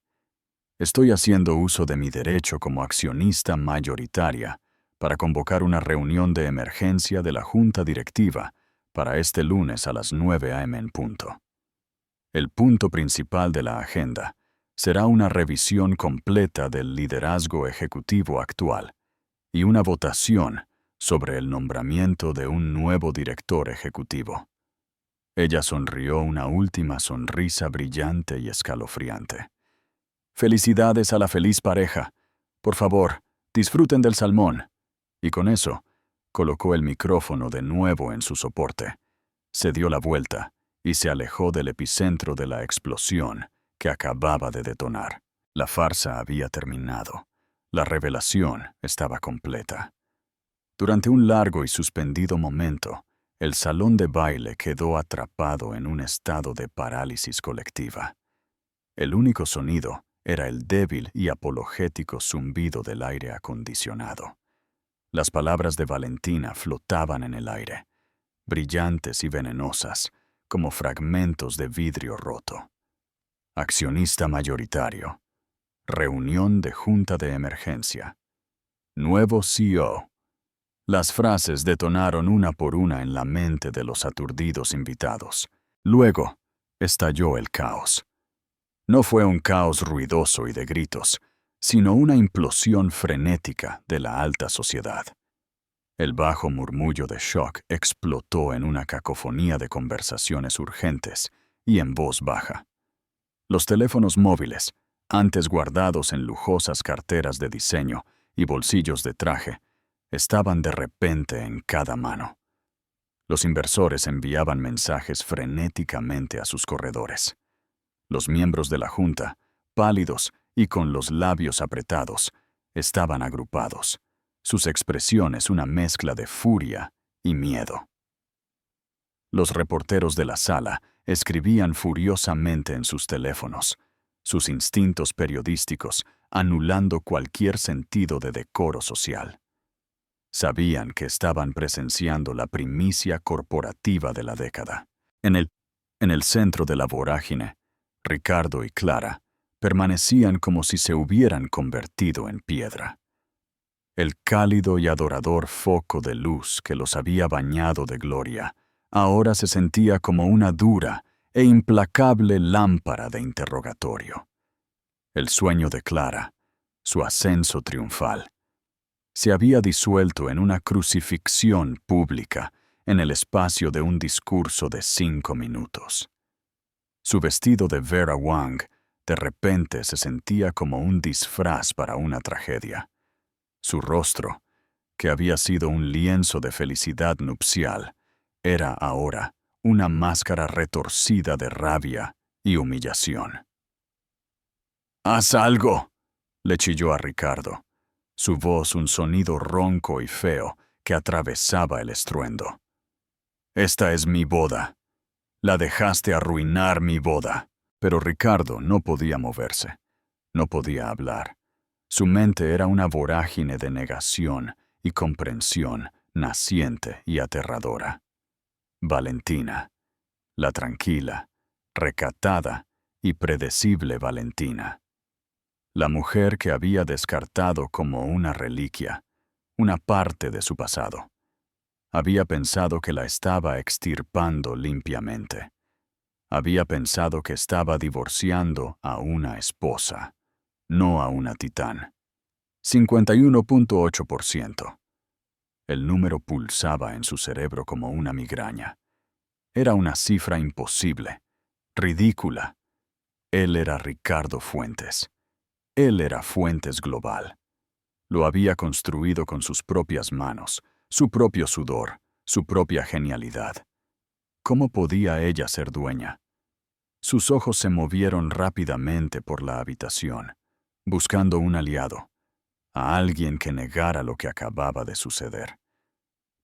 estoy haciendo uso de mi derecho como accionista mayoritaria para convocar una reunión de emergencia de la Junta Directiva para este lunes a las 9 a.m. en punto. El punto principal de la agenda será una revisión completa del liderazgo ejecutivo actual y una votación sobre el nombramiento de un nuevo director ejecutivo. Ella sonrió una última sonrisa brillante y escalofriante. Felicidades a la feliz pareja. Por favor, disfruten del salmón. Y con eso, colocó el micrófono de nuevo en su soporte. Se dio la vuelta y se alejó del epicentro de la explosión que acababa de detonar. La farsa había terminado. La revelación estaba completa. Durante un largo y suspendido momento, el salón de baile quedó atrapado en un estado de parálisis colectiva. El único sonido era el débil y apologético zumbido del aire acondicionado. Las palabras de Valentina flotaban en el aire, brillantes y venenosas, como fragmentos de vidrio roto. Accionista mayoritario. Reunión de junta de emergencia. Nuevo CEO. Las frases detonaron una por una en la mente de los aturdidos invitados. Luego, estalló el caos. No fue un caos ruidoso y de gritos, sino una implosión frenética de la alta sociedad. El bajo murmullo de shock explotó en una cacofonía de conversaciones urgentes y en voz baja. Los teléfonos móviles, antes guardados en lujosas carteras de diseño y bolsillos de traje, estaban de repente en cada mano. Los inversores enviaban mensajes frenéticamente a sus corredores. Los miembros de la junta, pálidos y con los labios apretados, estaban agrupados, sus expresiones una mezcla de furia y miedo. Los reporteros de la sala escribían furiosamente en sus teléfonos, sus instintos periodísticos anulando cualquier sentido de decoro social. Sabían que estaban presenciando la primicia corporativa de la década. En el centro de la vorágine, Ricardo y Clara permanecían como si se hubieran convertido en piedra. El cálido y adorador foco de luz que los había bañado de gloria, ahora se sentía como una dura e implacable lámpara de interrogatorio. El sueño de Clara, su ascenso triunfal, se había disuelto en una crucifixión pública en el espacio de un discurso de 5 minutos. Su vestido de Vera Wang de repente se sentía como un disfraz para una tragedia. Su rostro, que había sido un lienzo de felicidad nupcial, era ahora una máscara retorcida de rabia y humillación. «¡Haz algo!», le chilló a Ricardo, su voz un sonido ronco y feo que atravesaba el estruendo. «Esta es mi boda. La dejaste arruinar mi boda». Pero Ricardo no podía moverse, no podía hablar. Su mente era una vorágine de negación y comprensión naciente y aterradora. Valentina, la tranquila, recatada y predecible Valentina. La mujer que había descartado como una reliquia, una parte de su pasado. Había pensado que la estaba extirpando limpiamente. Había pensado que estaba divorciando a una esposa, no a una titán. 51.8%. El número pulsaba en su cerebro como una migraña. Era una cifra imposible, ridícula. Él era Ricardo Fuentes. Él era Fuentes Global. Lo había construido con sus propias manos, su propio sudor, su propia genialidad. ¿Cómo podía ella ser dueña? Sus ojos se movieron rápidamente por la habitación, buscando un aliado, a alguien que negara lo que acababa de suceder.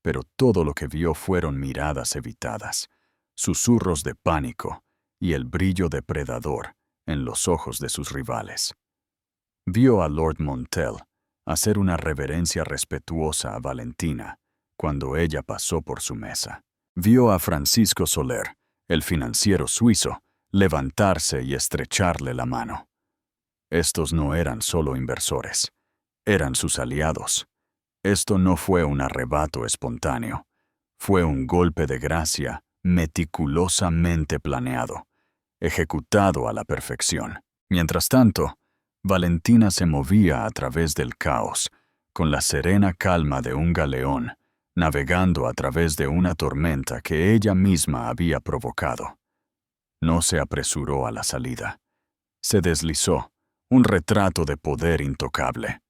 Pero todo lo que vio fueron miradas evitadas, susurros de pánico y el brillo depredador en los ojos de sus rivales. Vio a Lord Montel hacer una reverencia respetuosa a Valentina cuando ella pasó por su mesa. Vio a Francisco Soler, el financiero suizo, levantarse y estrecharle la mano. Estos no eran solo inversores, eran sus aliados. Esto no fue un arrebato espontáneo, fue un golpe de gracia meticulosamente planeado, ejecutado a la perfección. Mientras tanto, Valentina se movía a través del caos, con la serena calma de un galeón, navegando a través de una tormenta que ella misma había provocado. No se apresuró a la salida. Se deslizó, un retrato de poder intocable.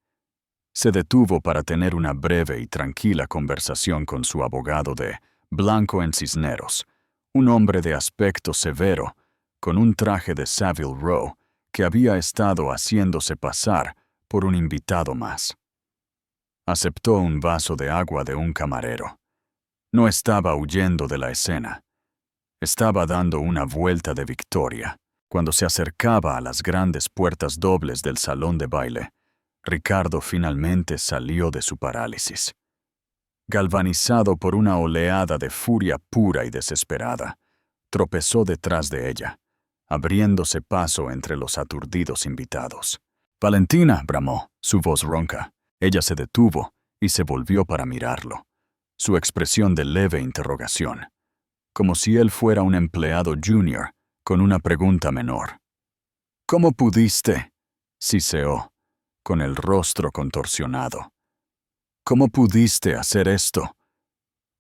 Se detuvo para tener una breve y tranquila conversación con su abogado de Blanco en Cisneros, un hombre de aspecto severo, con un traje de Savile Row, que había estado haciéndose pasar por un invitado más. Aceptó un vaso de agua de un camarero. No estaba huyendo de la escena. Estaba dando una vuelta de victoria. Cuando se acercaba a las grandes puertas dobles del salón de baile, Ricardo finalmente salió de su parálisis. Galvanizado por una oleada de furia pura y desesperada, tropezó detrás de ella, abriéndose paso entre los aturdidos invitados. «Valentina», bramó, su voz ronca. Ella se detuvo y se volvió para mirarlo, su expresión de leve interrogación, como si él fuera un empleado junior con una pregunta menor. «¿Cómo pudiste?», siseó, con el rostro contorsionado. «¿Cómo pudiste hacer esto?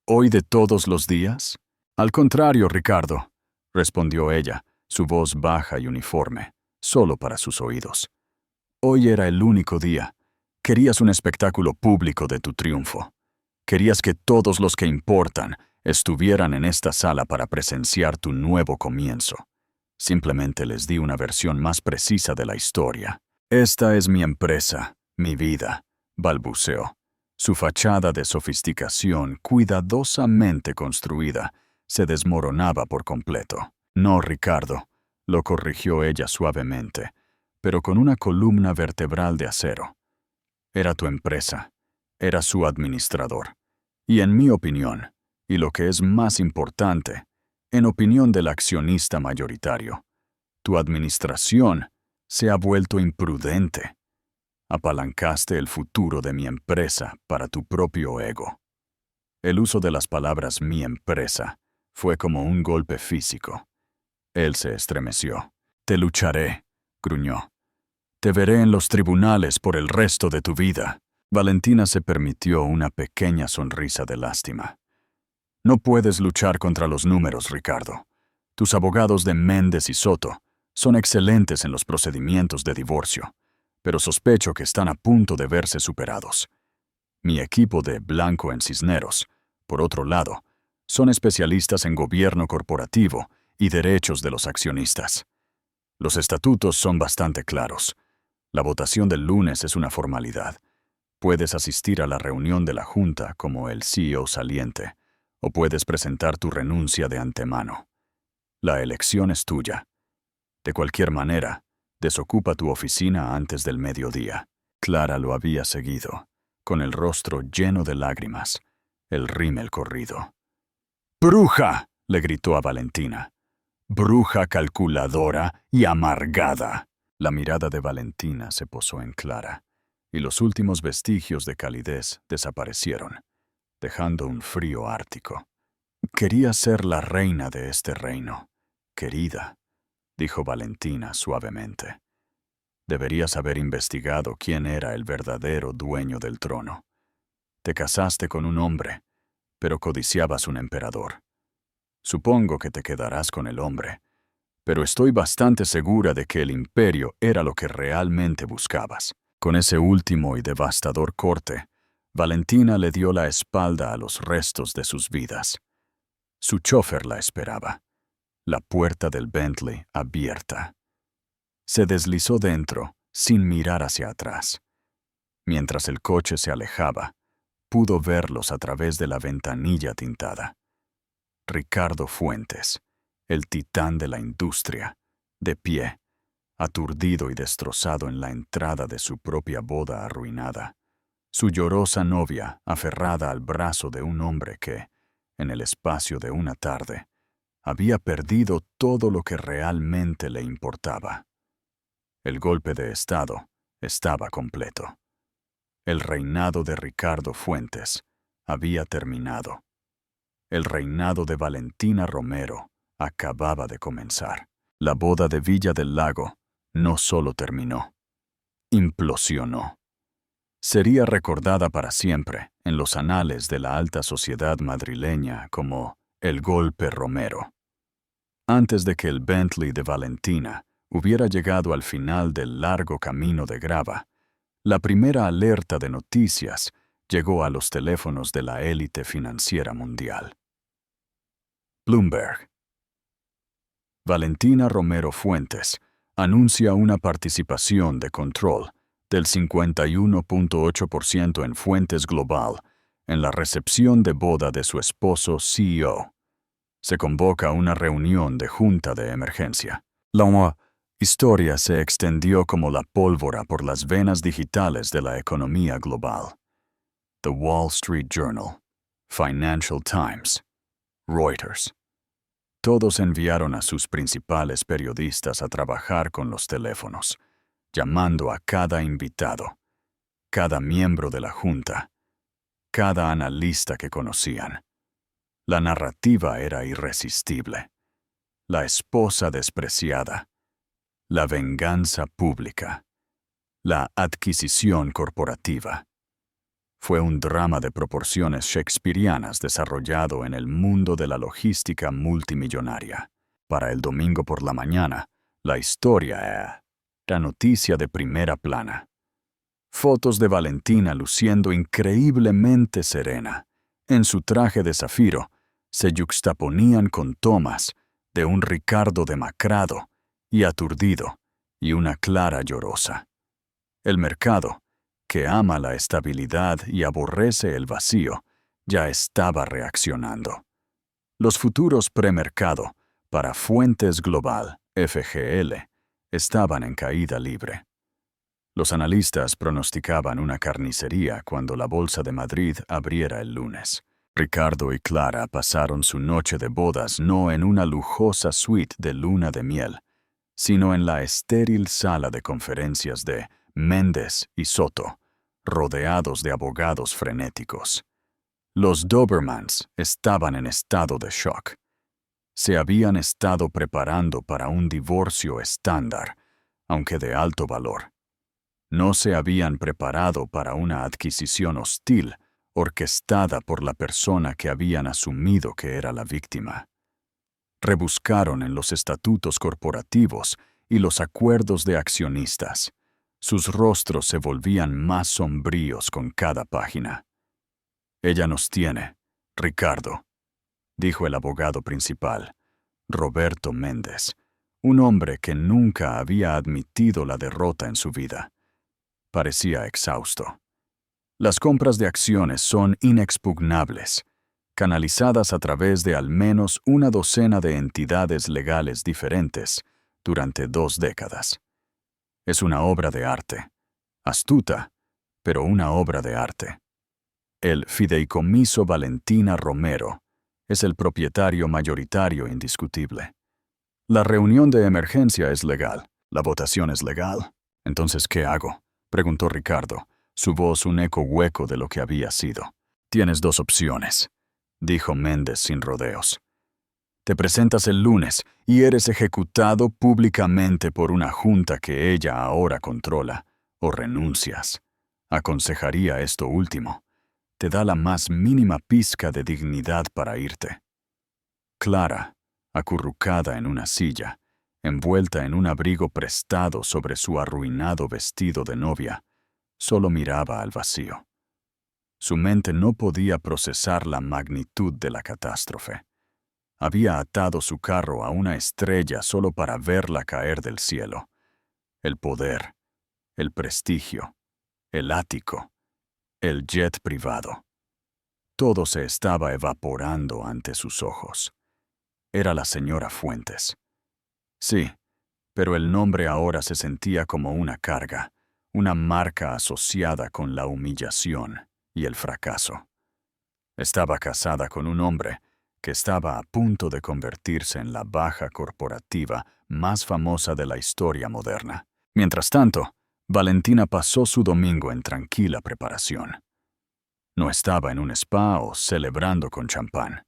¿Hoy de todos los días?». «Al contrario, Ricardo», respondió ella, su voz baja y uniforme, solo para sus oídos. «Hoy era el único día. Querías un espectáculo público de tu triunfo. Querías que todos los que importan estuvieran en esta sala para presenciar tu nuevo comienzo. Simplemente les di una versión más precisa de la historia. Esta es mi empresa, mi vida», balbuceó. Su fachada de sofisticación cuidadosamente construida se desmoronaba por completo. «No, Ricardo», lo corrigió ella suavemente, pero con una columna vertebral de acero. «Era tu empresa, era su administrador. Y en mi opinión, y lo que es más importante, en opinión del accionista mayoritario, tu administración se ha vuelto imprudente. Apalancaste el futuro de mi empresa para tu propio ego. El uso de las palabras mi empresa fue como un golpe físico. Él se estremeció. Te lucharé, gruñó. Te veré en los tribunales por el resto de tu vida. Valentina se permitió una pequeña sonrisa de lástima. No puedes luchar contra los números, Ricardo. Tus abogados de Méndez y Soto son excelentes en los procedimientos de divorcio, pero sospecho que están a punto de verse superados. Mi equipo de Blanco en Cisneros, por otro lado, son especialistas en gobierno corporativo y derechos de los accionistas. Los estatutos son bastante claros. La votación del lunes es una formalidad. Puedes asistir a la reunión de la Junta como el CEO saliente, o puedes presentar tu renuncia de antemano. La elección es tuya. De cualquier manera, desocupa tu oficina antes del mediodía. Clara lo había seguido, con el rostro lleno de lágrimas, el rímel corrido. ¡Bruja!, le gritó a Valentina. ¡Bruja calculadora y amargada! La mirada de Valentina se posó en Clara, y los últimos vestigios de calidez desaparecieron, dejando un frío ártico. Quería ser la reina de este reino. Querida, dijo Valentina suavemente. Deberías haber investigado quién era el verdadero dueño del trono. Te casaste con un hombre, pero codiciabas un emperador. Supongo que te quedarás con el hombre, pero estoy bastante segura de que el imperio era lo que realmente buscabas. Con ese último y devastador corte, Valentina le dio la espalda a los restos de sus vidas. Su chofer la esperaba, la puerta del Bentley abierta. Se deslizó dentro, sin mirar hacia atrás. Mientras el coche se alejaba, pudo verlos a través de la ventanilla tintada. Ricardo Fuentes, el titán de la industria, de pie, aturdido y destrozado en la entrada de su propia boda arruinada. Su llorosa novia, aferrada al brazo de un hombre que, en el espacio de una tarde, había perdido todo lo que realmente le importaba. El golpe de Estado estaba completo. El reinado de Ricardo Fuentes había terminado. El reinado de Valentina Romero acababa de comenzar. La boda de Villa del Lago no solo terminó, implosionó. Sería recordada para siempre en los anales de la alta sociedad madrileña como el golpe Romero. Antes de que el Bentley de Valentina hubiera llegado al final del largo camino de grava, la primera alerta de noticias llegó a los teléfonos de la élite financiera mundial. Bloomberg. Valentina Romero Fuentes anuncia una participación de control del 51.8% en Fuentes Global en la recepción de boda de su esposo CEO. Se convoca una reunión de junta de emergencia. La historia se extendió como la pólvora por las venas digitales de la economía global. The Wall Street Journal, Financial Times, Reuters. Todos enviaron a sus principales periodistas a trabajar con los teléfonos, llamando a cada invitado, cada miembro de la junta, cada analista que conocían. La narrativa era irresistible. La esposa despreciada, la venganza pública, la adquisición corporativa. Fue un drama de proporciones shakespearianas desarrollado en el mundo de la logística multimillonaria. Para el domingo por la mañana, la historia era noticia de primera plana. Fotos de Valentina luciendo increíblemente serena. En su traje de zafiro, se yuxtaponían con tomas de un Ricardo demacrado y aturdido y una Clara llorosa. El mercado, que ama la estabilidad y aborrece el vacío, ya estaba reaccionando. Los futuros premercado para Fuentes Global, FGL, estaban en caída libre. Los analistas pronosticaban una carnicería cuando la Bolsa de Madrid abriera el lunes. Ricardo y Clara pasaron su noche de bodas no en una lujosa suite de luna de miel, sino en la estéril sala de conferencias de Méndez y Soto, rodeados de abogados frenéticos. Los Dobermans estaban en estado de shock. Se habían estado preparando para un divorcio estándar, aunque de alto valor. No se habían preparado para una adquisición hostil, orquestada por la persona que habían asumido que era la víctima. Rebuscaron en los estatutos corporativos y los acuerdos de accionistas. Sus rostros se volvían más sombríos con cada página. «Ella nos tiene, Ricardo», dijo el abogado principal, Roberto Méndez, un hombre que nunca había admitido la derrota en su vida. Parecía exhausto. Las compras de acciones son inexpugnables, canalizadas a través de al menos una docena de entidades legales diferentes durante 2 décadas. Es una obra de arte, astuta, pero una obra de arte. El Fideicomiso Valentina Romero es el propietario mayoritario indiscutible. La reunión de emergencia es legal. ¿La votación es legal? Entonces, ¿qué hago?, preguntó Ricardo, su voz un eco hueco de lo que había sido. «Tienes 2 opciones», dijo Méndez sin rodeos. «Te presentas el lunes y eres ejecutado públicamente por una junta que ella ahora controla, o renuncias. Aconsejaría esto último. Te da la más mínima pizca de dignidad para irte». Clara, acurrucada en una silla, envuelta en un abrigo prestado sobre su arruinado vestido de novia, solo miraba al vacío. Su mente no podía procesar la magnitud de la catástrofe. Había atado su carro a una estrella solo para verla caer del cielo. El poder, el prestigio, el ático, el jet privado. Todo se estaba evaporando ante sus ojos. Era la señora Fuentes. Sí, pero el nombre ahora se sentía como una carga, una marca asociada con la humillación y el fracaso. Estaba casada con un hombre que estaba a punto de convertirse en la baja corporativa más famosa de la historia moderna. Mientras tanto, Valentina pasó su domingo en tranquila preparación. No estaba en un spa o celebrando con champán.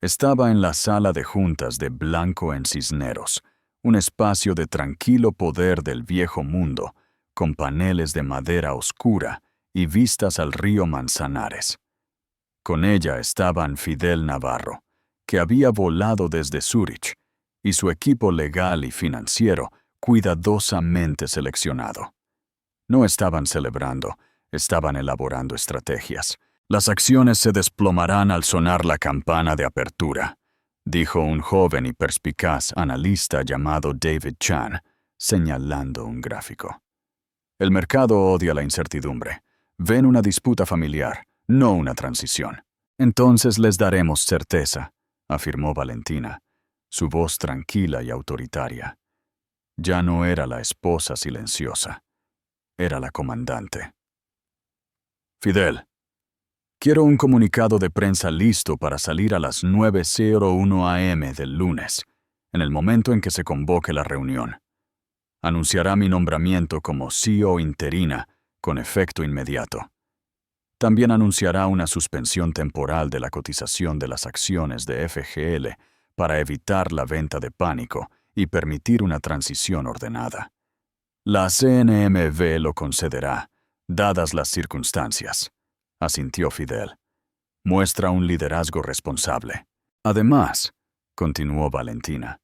Estaba en la sala de juntas de Blanco en Cisneros, un espacio de tranquilo poder del viejo mundo, con paneles de madera oscura y vistas al río Manzanares. Con ella estaban Fidel Navarro, que había volado desde Zúrich, y su equipo legal y financiero cuidadosamente seleccionado. No estaban celebrando, estaban elaborando estrategias. «Las acciones se desplomarán al sonar la campana de apertura», dijo un joven y perspicaz analista llamado David Chan, señalando un gráfico. «El mercado odia la incertidumbre. Ven una disputa familiar, no una transición». «Entonces les daremos certeza», afirmó Valentina, su voz tranquila y autoritaria. Ya no era la esposa silenciosa, era la comandante. «Fidel, quiero un comunicado de prensa listo para salir a las 9:01 a.m. del lunes, en el momento en que se convoque la reunión. Anunciará mi nombramiento como CEO interina con efecto inmediato. También anunciará una suspensión temporal de la cotización de las acciones de FGL para evitar la venta de pánico y permitir una transición ordenada. La CNMV lo concederá, dadas las circunstancias», asintió Fidel. «Muestra un liderazgo responsable. Además», continuó Valentina,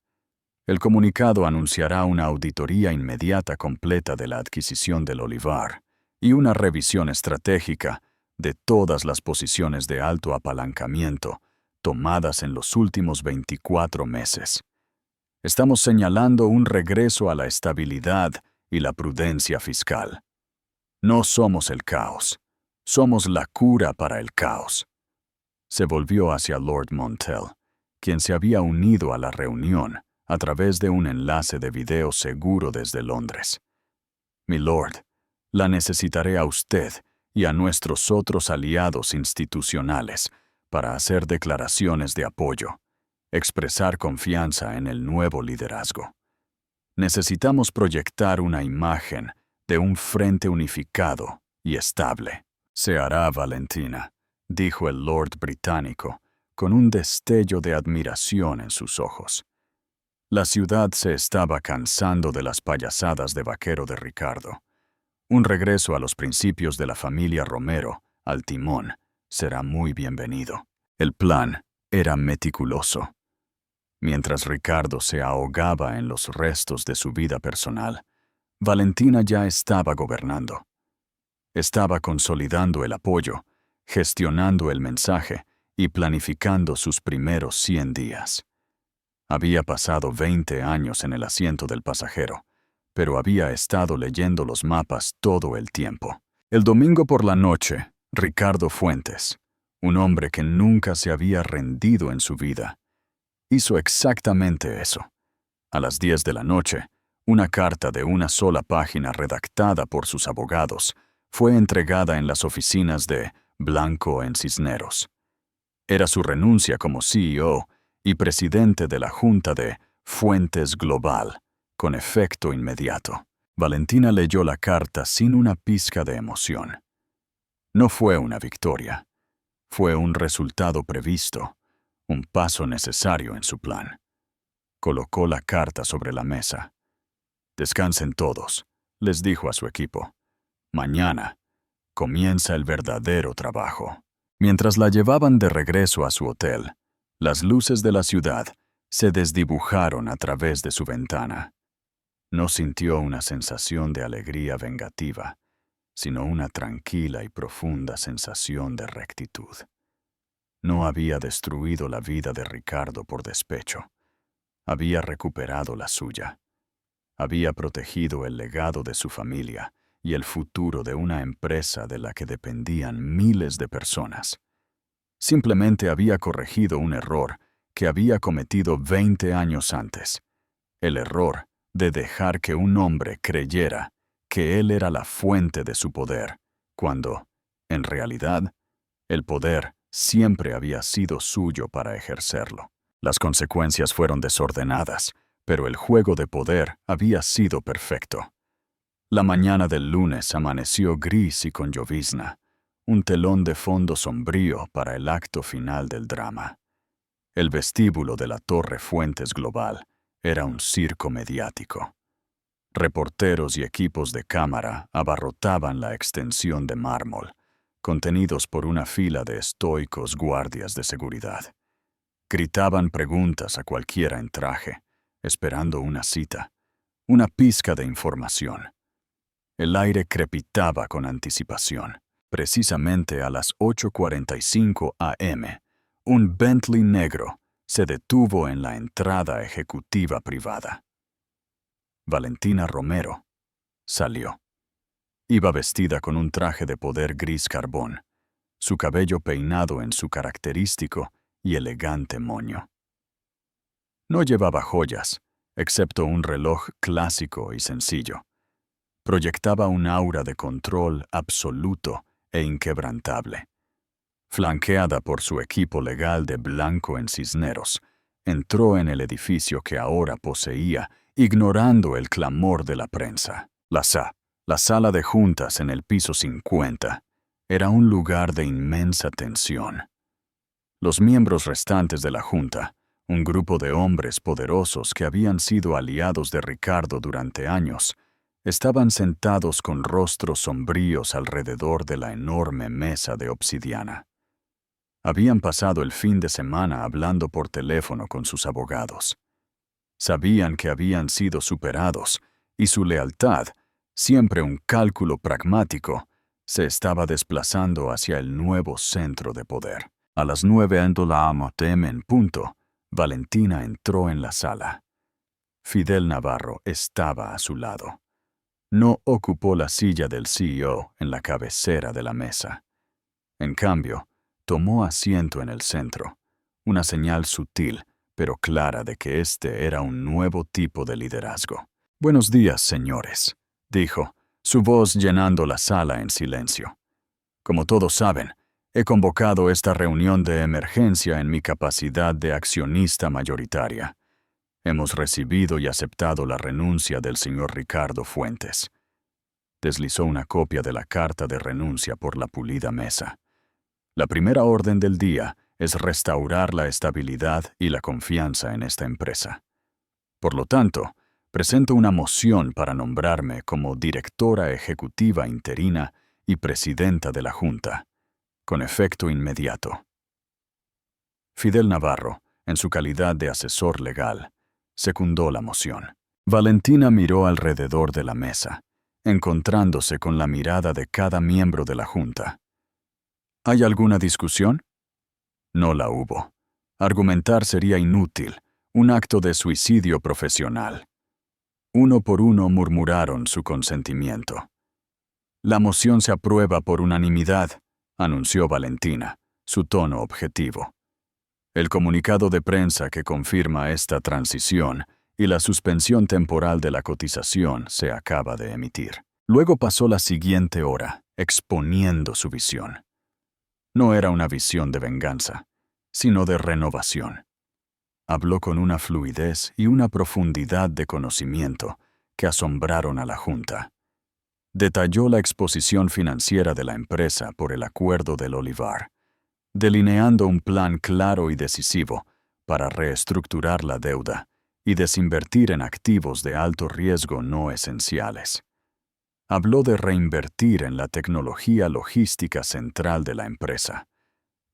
«el comunicado anunciará una auditoría inmediata completa de la adquisición del Olivar y una revisión estratégica de todas las posiciones de alto apalancamiento tomadas en los últimos 24 meses. Estamos señalando un regreso a la estabilidad y la prudencia fiscal. No somos el caos, somos la cura para el caos». Se volvió hacia Lord Montel, quien se había unido a la reunión a través de un enlace de video seguro desde Londres. «Mi lord, la necesitaré a usted y a nuestros otros aliados institucionales para hacer declaraciones de apoyo, expresar confianza en el nuevo liderazgo. Necesitamos proyectar una imagen de un frente unificado y estable. Se hará, Valentina, dijo el Lord británico, con un destello de admiración en sus ojos. La ciudad se estaba cansando de las payasadas de vaquero de Ricardo. Un regreso a los principios de la familia Romero, al timón, será muy bienvenido. El plan era meticuloso. Mientras Ricardo se ahogaba en los restos de su vida personal, Valentina ya estaba gobernando. Estaba consolidando el apoyo, gestionando el mensaje y planificando sus primeros 100 días. Había pasado 20 años en el asiento del pasajero, pero había estado leyendo los mapas todo el tiempo. El domingo por la noche, Ricardo Fuentes, un hombre que nunca se había rendido en su vida, hizo exactamente eso. A las 10 de la noche, una carta de una sola página redactada por sus abogados fue entregada en las oficinas de Blanco en Cisneros. Era su renuncia como CEO y presidente de la Junta de Fuentes Global, con efecto inmediato. Valentina leyó la carta sin una pizca de emoción. No fue una victoria. Fue un resultado previsto, un paso necesario en su plan. Colocó la carta sobre la mesa. «Descansen todos», les dijo a su equipo. «Mañana comienza el verdadero trabajo». Mientras la llevaban de regreso a su hotel, las luces de la ciudad se desdibujaron a través de su ventana. No sintió una sensación de alegría vengativa, sino una tranquila y profunda sensación de rectitud. No había destruido la vida de Ricardo por despecho. Había recuperado la suya. Había protegido el legado de su familia y el futuro de una empresa de la que dependían miles de personas. Simplemente había corregido un error que había cometido 20 años antes. El error de dejar que un hombre creyera que él era la fuente de su poder, cuando, en realidad, el poder siempre había sido suyo para ejercerlo. Las consecuencias fueron desordenadas, pero el juego de poder había sido perfecto. La mañana del lunes amaneció gris y con llovizna, un telón de fondo sombrío para el acto final del drama. El vestíbulo de la Torre Fuentes Global era un circo mediático. Reporteros y equipos de cámara abarrotaban la extensión de mármol, contenidos por una fila de estoicos guardias de seguridad. Gritaban preguntas a cualquiera en traje, esperando una cita, una pizca de información. El aire crepitaba con anticipación. Precisamente a las 8:45 a.m., un Bentley negro se detuvo en la entrada ejecutiva privada. Valentina Romero salió. Iba vestida con un traje de poder gris carbón, su cabello peinado en su característico y elegante moño. No llevaba joyas, excepto un reloj clásico y sencillo. Proyectaba un aura de control absoluto e inquebrantable. Flanqueada por su equipo legal de Blanco en Cisneros, entró en el edificio que ahora poseía, ignorando el clamor de la prensa. La sala de juntas en el piso 50 era un lugar de inmensa tensión. Los miembros restantes de la junta, un grupo de hombres poderosos que habían sido aliados de Ricardo durante años, estaban sentados con rostros sombríos alrededor de la enorme mesa de obsidiana. Habían pasado el fin de semana hablando por teléfono con sus abogados. Sabían que habían sido superados y su lealtad, siempre un cálculo pragmático, se estaba desplazando hacia el nuevo centro de poder. A las 9:00 en punto, Valentina entró en la sala. Fidel Navarro estaba a su lado. No ocupó la silla del CEO en la cabecera de la mesa. En cambio, tomó asiento en el centro, una señal sutil pero clara de que este era un nuevo tipo de liderazgo. «Buenos días, señores», dijo, su voz llenando la sala en silencio. «Como todos saben, he convocado esta reunión de emergencia en mi capacidad de accionista mayoritaria. Hemos recibido y aceptado la renuncia del señor Ricardo Fuentes. Deslizó una copia de la carta de renuncia por la pulida mesa. La primera orden del día es restaurar la estabilidad y la confianza en esta empresa. Por lo tanto, presento una moción para nombrarme como directora ejecutiva interina y presidenta de la Junta, con efecto inmediato. Fidel Navarro, en su calidad de asesor legal, secundó la moción. Valentina miró alrededor de la mesa, encontrándose con la mirada de cada miembro de la Junta. ¿Hay alguna discusión? No la hubo. Argumentar sería inútil, un acto de suicidio profesional. Uno por uno murmuraron su consentimiento. La moción se aprueba por unanimidad, anunció Valentina, su tono objetivo. El comunicado de prensa que confirma esta transición y la suspensión temporal de la cotización se acaba de emitir. Luego pasó la siguiente hora, exponiendo su visión. No era una visión de venganza, sino de renovación. Habló con una fluidez y una profundidad de conocimiento que asombraron a la Junta. Detalló la exposición financiera de la empresa por el acuerdo del Olivar, delineando un plan claro y decisivo para reestructurar la deuda y desinvertir en activos de alto riesgo no esenciales. Habló de reinvertir en la tecnología logística central de la empresa,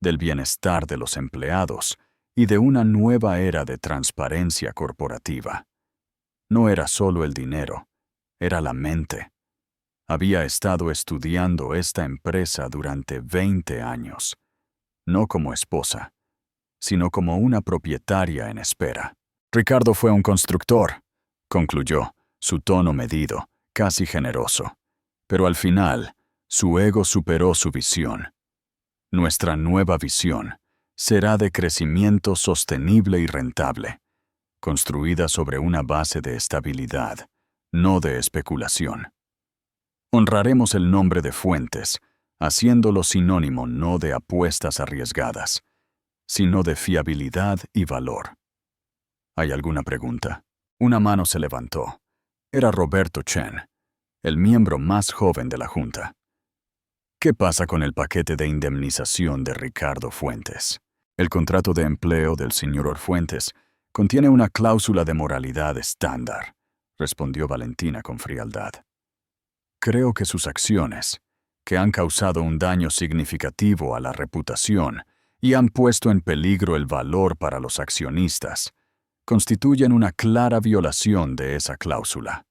del bienestar de los empleados y de una nueva era de transparencia corporativa. No era solo el dinero, era la mente. Había estado estudiando esta empresa durante 20 años, no como esposa, sino como una propietaria en espera. Ricardo fue un constructor, concluyó, su tono medido, casi generoso. Pero al final, su ego superó su visión. Nuestra nueva visión será de crecimiento sostenible y rentable, construida sobre una base de estabilidad, no de especulación. Honraremos el nombre de Fuentes, haciéndolo sinónimo no de apuestas arriesgadas, sino de fiabilidad y valor. ¿Hay alguna pregunta? Una mano se levantó. Era Roberto Chen, el miembro más joven de la Junta. ¿Qué pasa con el paquete de indemnización de Ricardo Fuentes? El contrato de empleo del señor Fuentes contiene una cláusula de moralidad estándar, respondió Valentina con frialdad. Creo que sus acciones, que han causado un daño significativo a la reputación y han puesto en peligro el valor para los accionistas, constituyen una clara violación de esa cláusula.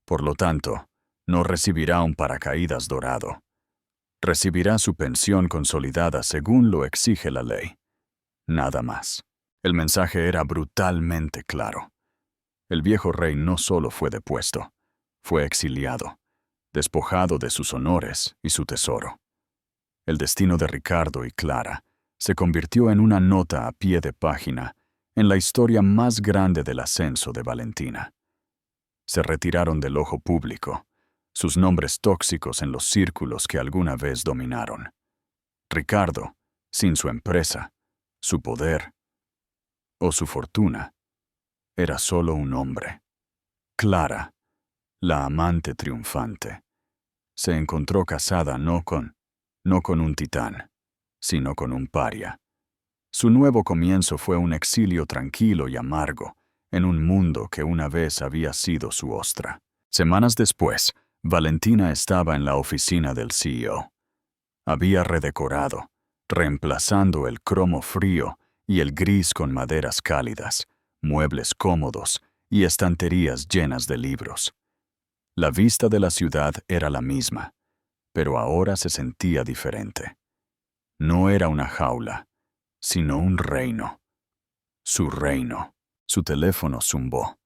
Por lo tanto, no recibirá un paracaídas dorado. Recibirá su pensión consolidada según lo exige la ley. Nada más. El mensaje era brutalmente claro. El viejo rey no solo fue depuesto, fue exiliado, despojado de sus honores y su tesoro. El destino de Ricardo y Clara se convirtió en una nota a pie de página en la historia más grande del ascenso de Valentina. Se retiraron del ojo público, sus nombres tóxicos en los círculos que alguna vez dominaron. Ricardo, sin su empresa, su poder o su fortuna, era solo un hombre. Clara, la amante triunfante, se encontró casada no con un titán, sino con un paria. Su nuevo comienzo fue un exilio tranquilo y amargo en un mundo que una vez había sido su ostra. Semanas después, Valentina estaba en la oficina del CEO. Había redecorado, reemplazando el cromo frío y el gris con maderas cálidas, muebles cómodos y estanterías llenas de libros. La vista de la ciudad era la misma, pero ahora se sentía diferente. No era una jaula, sino un reino. Su reino. Su teléfono zumbó.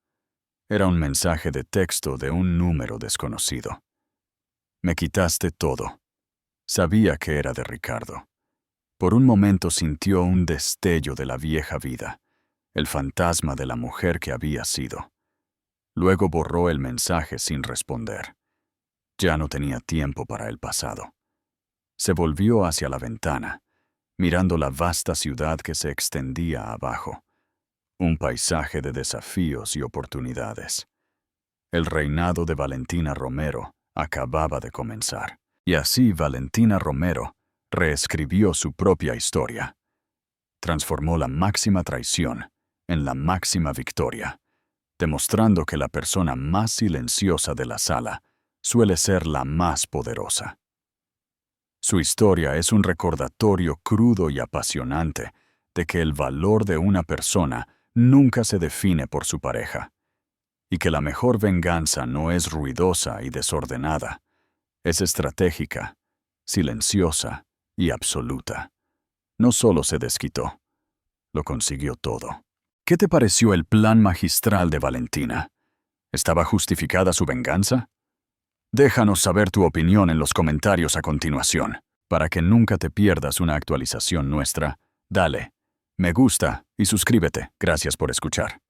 Era un mensaje de texto de un número desconocido. Me quitaste todo. Sabía que era de Ricardo. Por un momento sintió un destello de la vieja vida, el fantasma de la mujer que había sido. Luego borró el mensaje sin responder. Ya no tenía tiempo para el pasado. Se volvió hacia la ventana, mirando la vasta ciudad que se extendía abajo. Un paisaje de desafíos y oportunidades. El reinado de Valentina Romero acababa de comenzar. Y así Valentina Romero reescribió su propia historia. Transformó la máxima traición en la máxima victoria, demostrando que la persona más silenciosa de la sala suele ser la más poderosa. Su historia es un recordatorio crudo y apasionante de que el valor de una persona nunca se define por su pareja, y que la mejor venganza no es ruidosa y desordenada, es estratégica, silenciosa y absoluta. No solo se desquitó, lo consiguió todo. ¿Qué te pareció el plan magistral de Valentina? ¿Estaba justificada su venganza? Déjanos saber tu opinión en los comentarios a continuación. Para que nunca te pierdas una actualización nuestra, dale me gusta y suscríbete. Gracias por escuchar.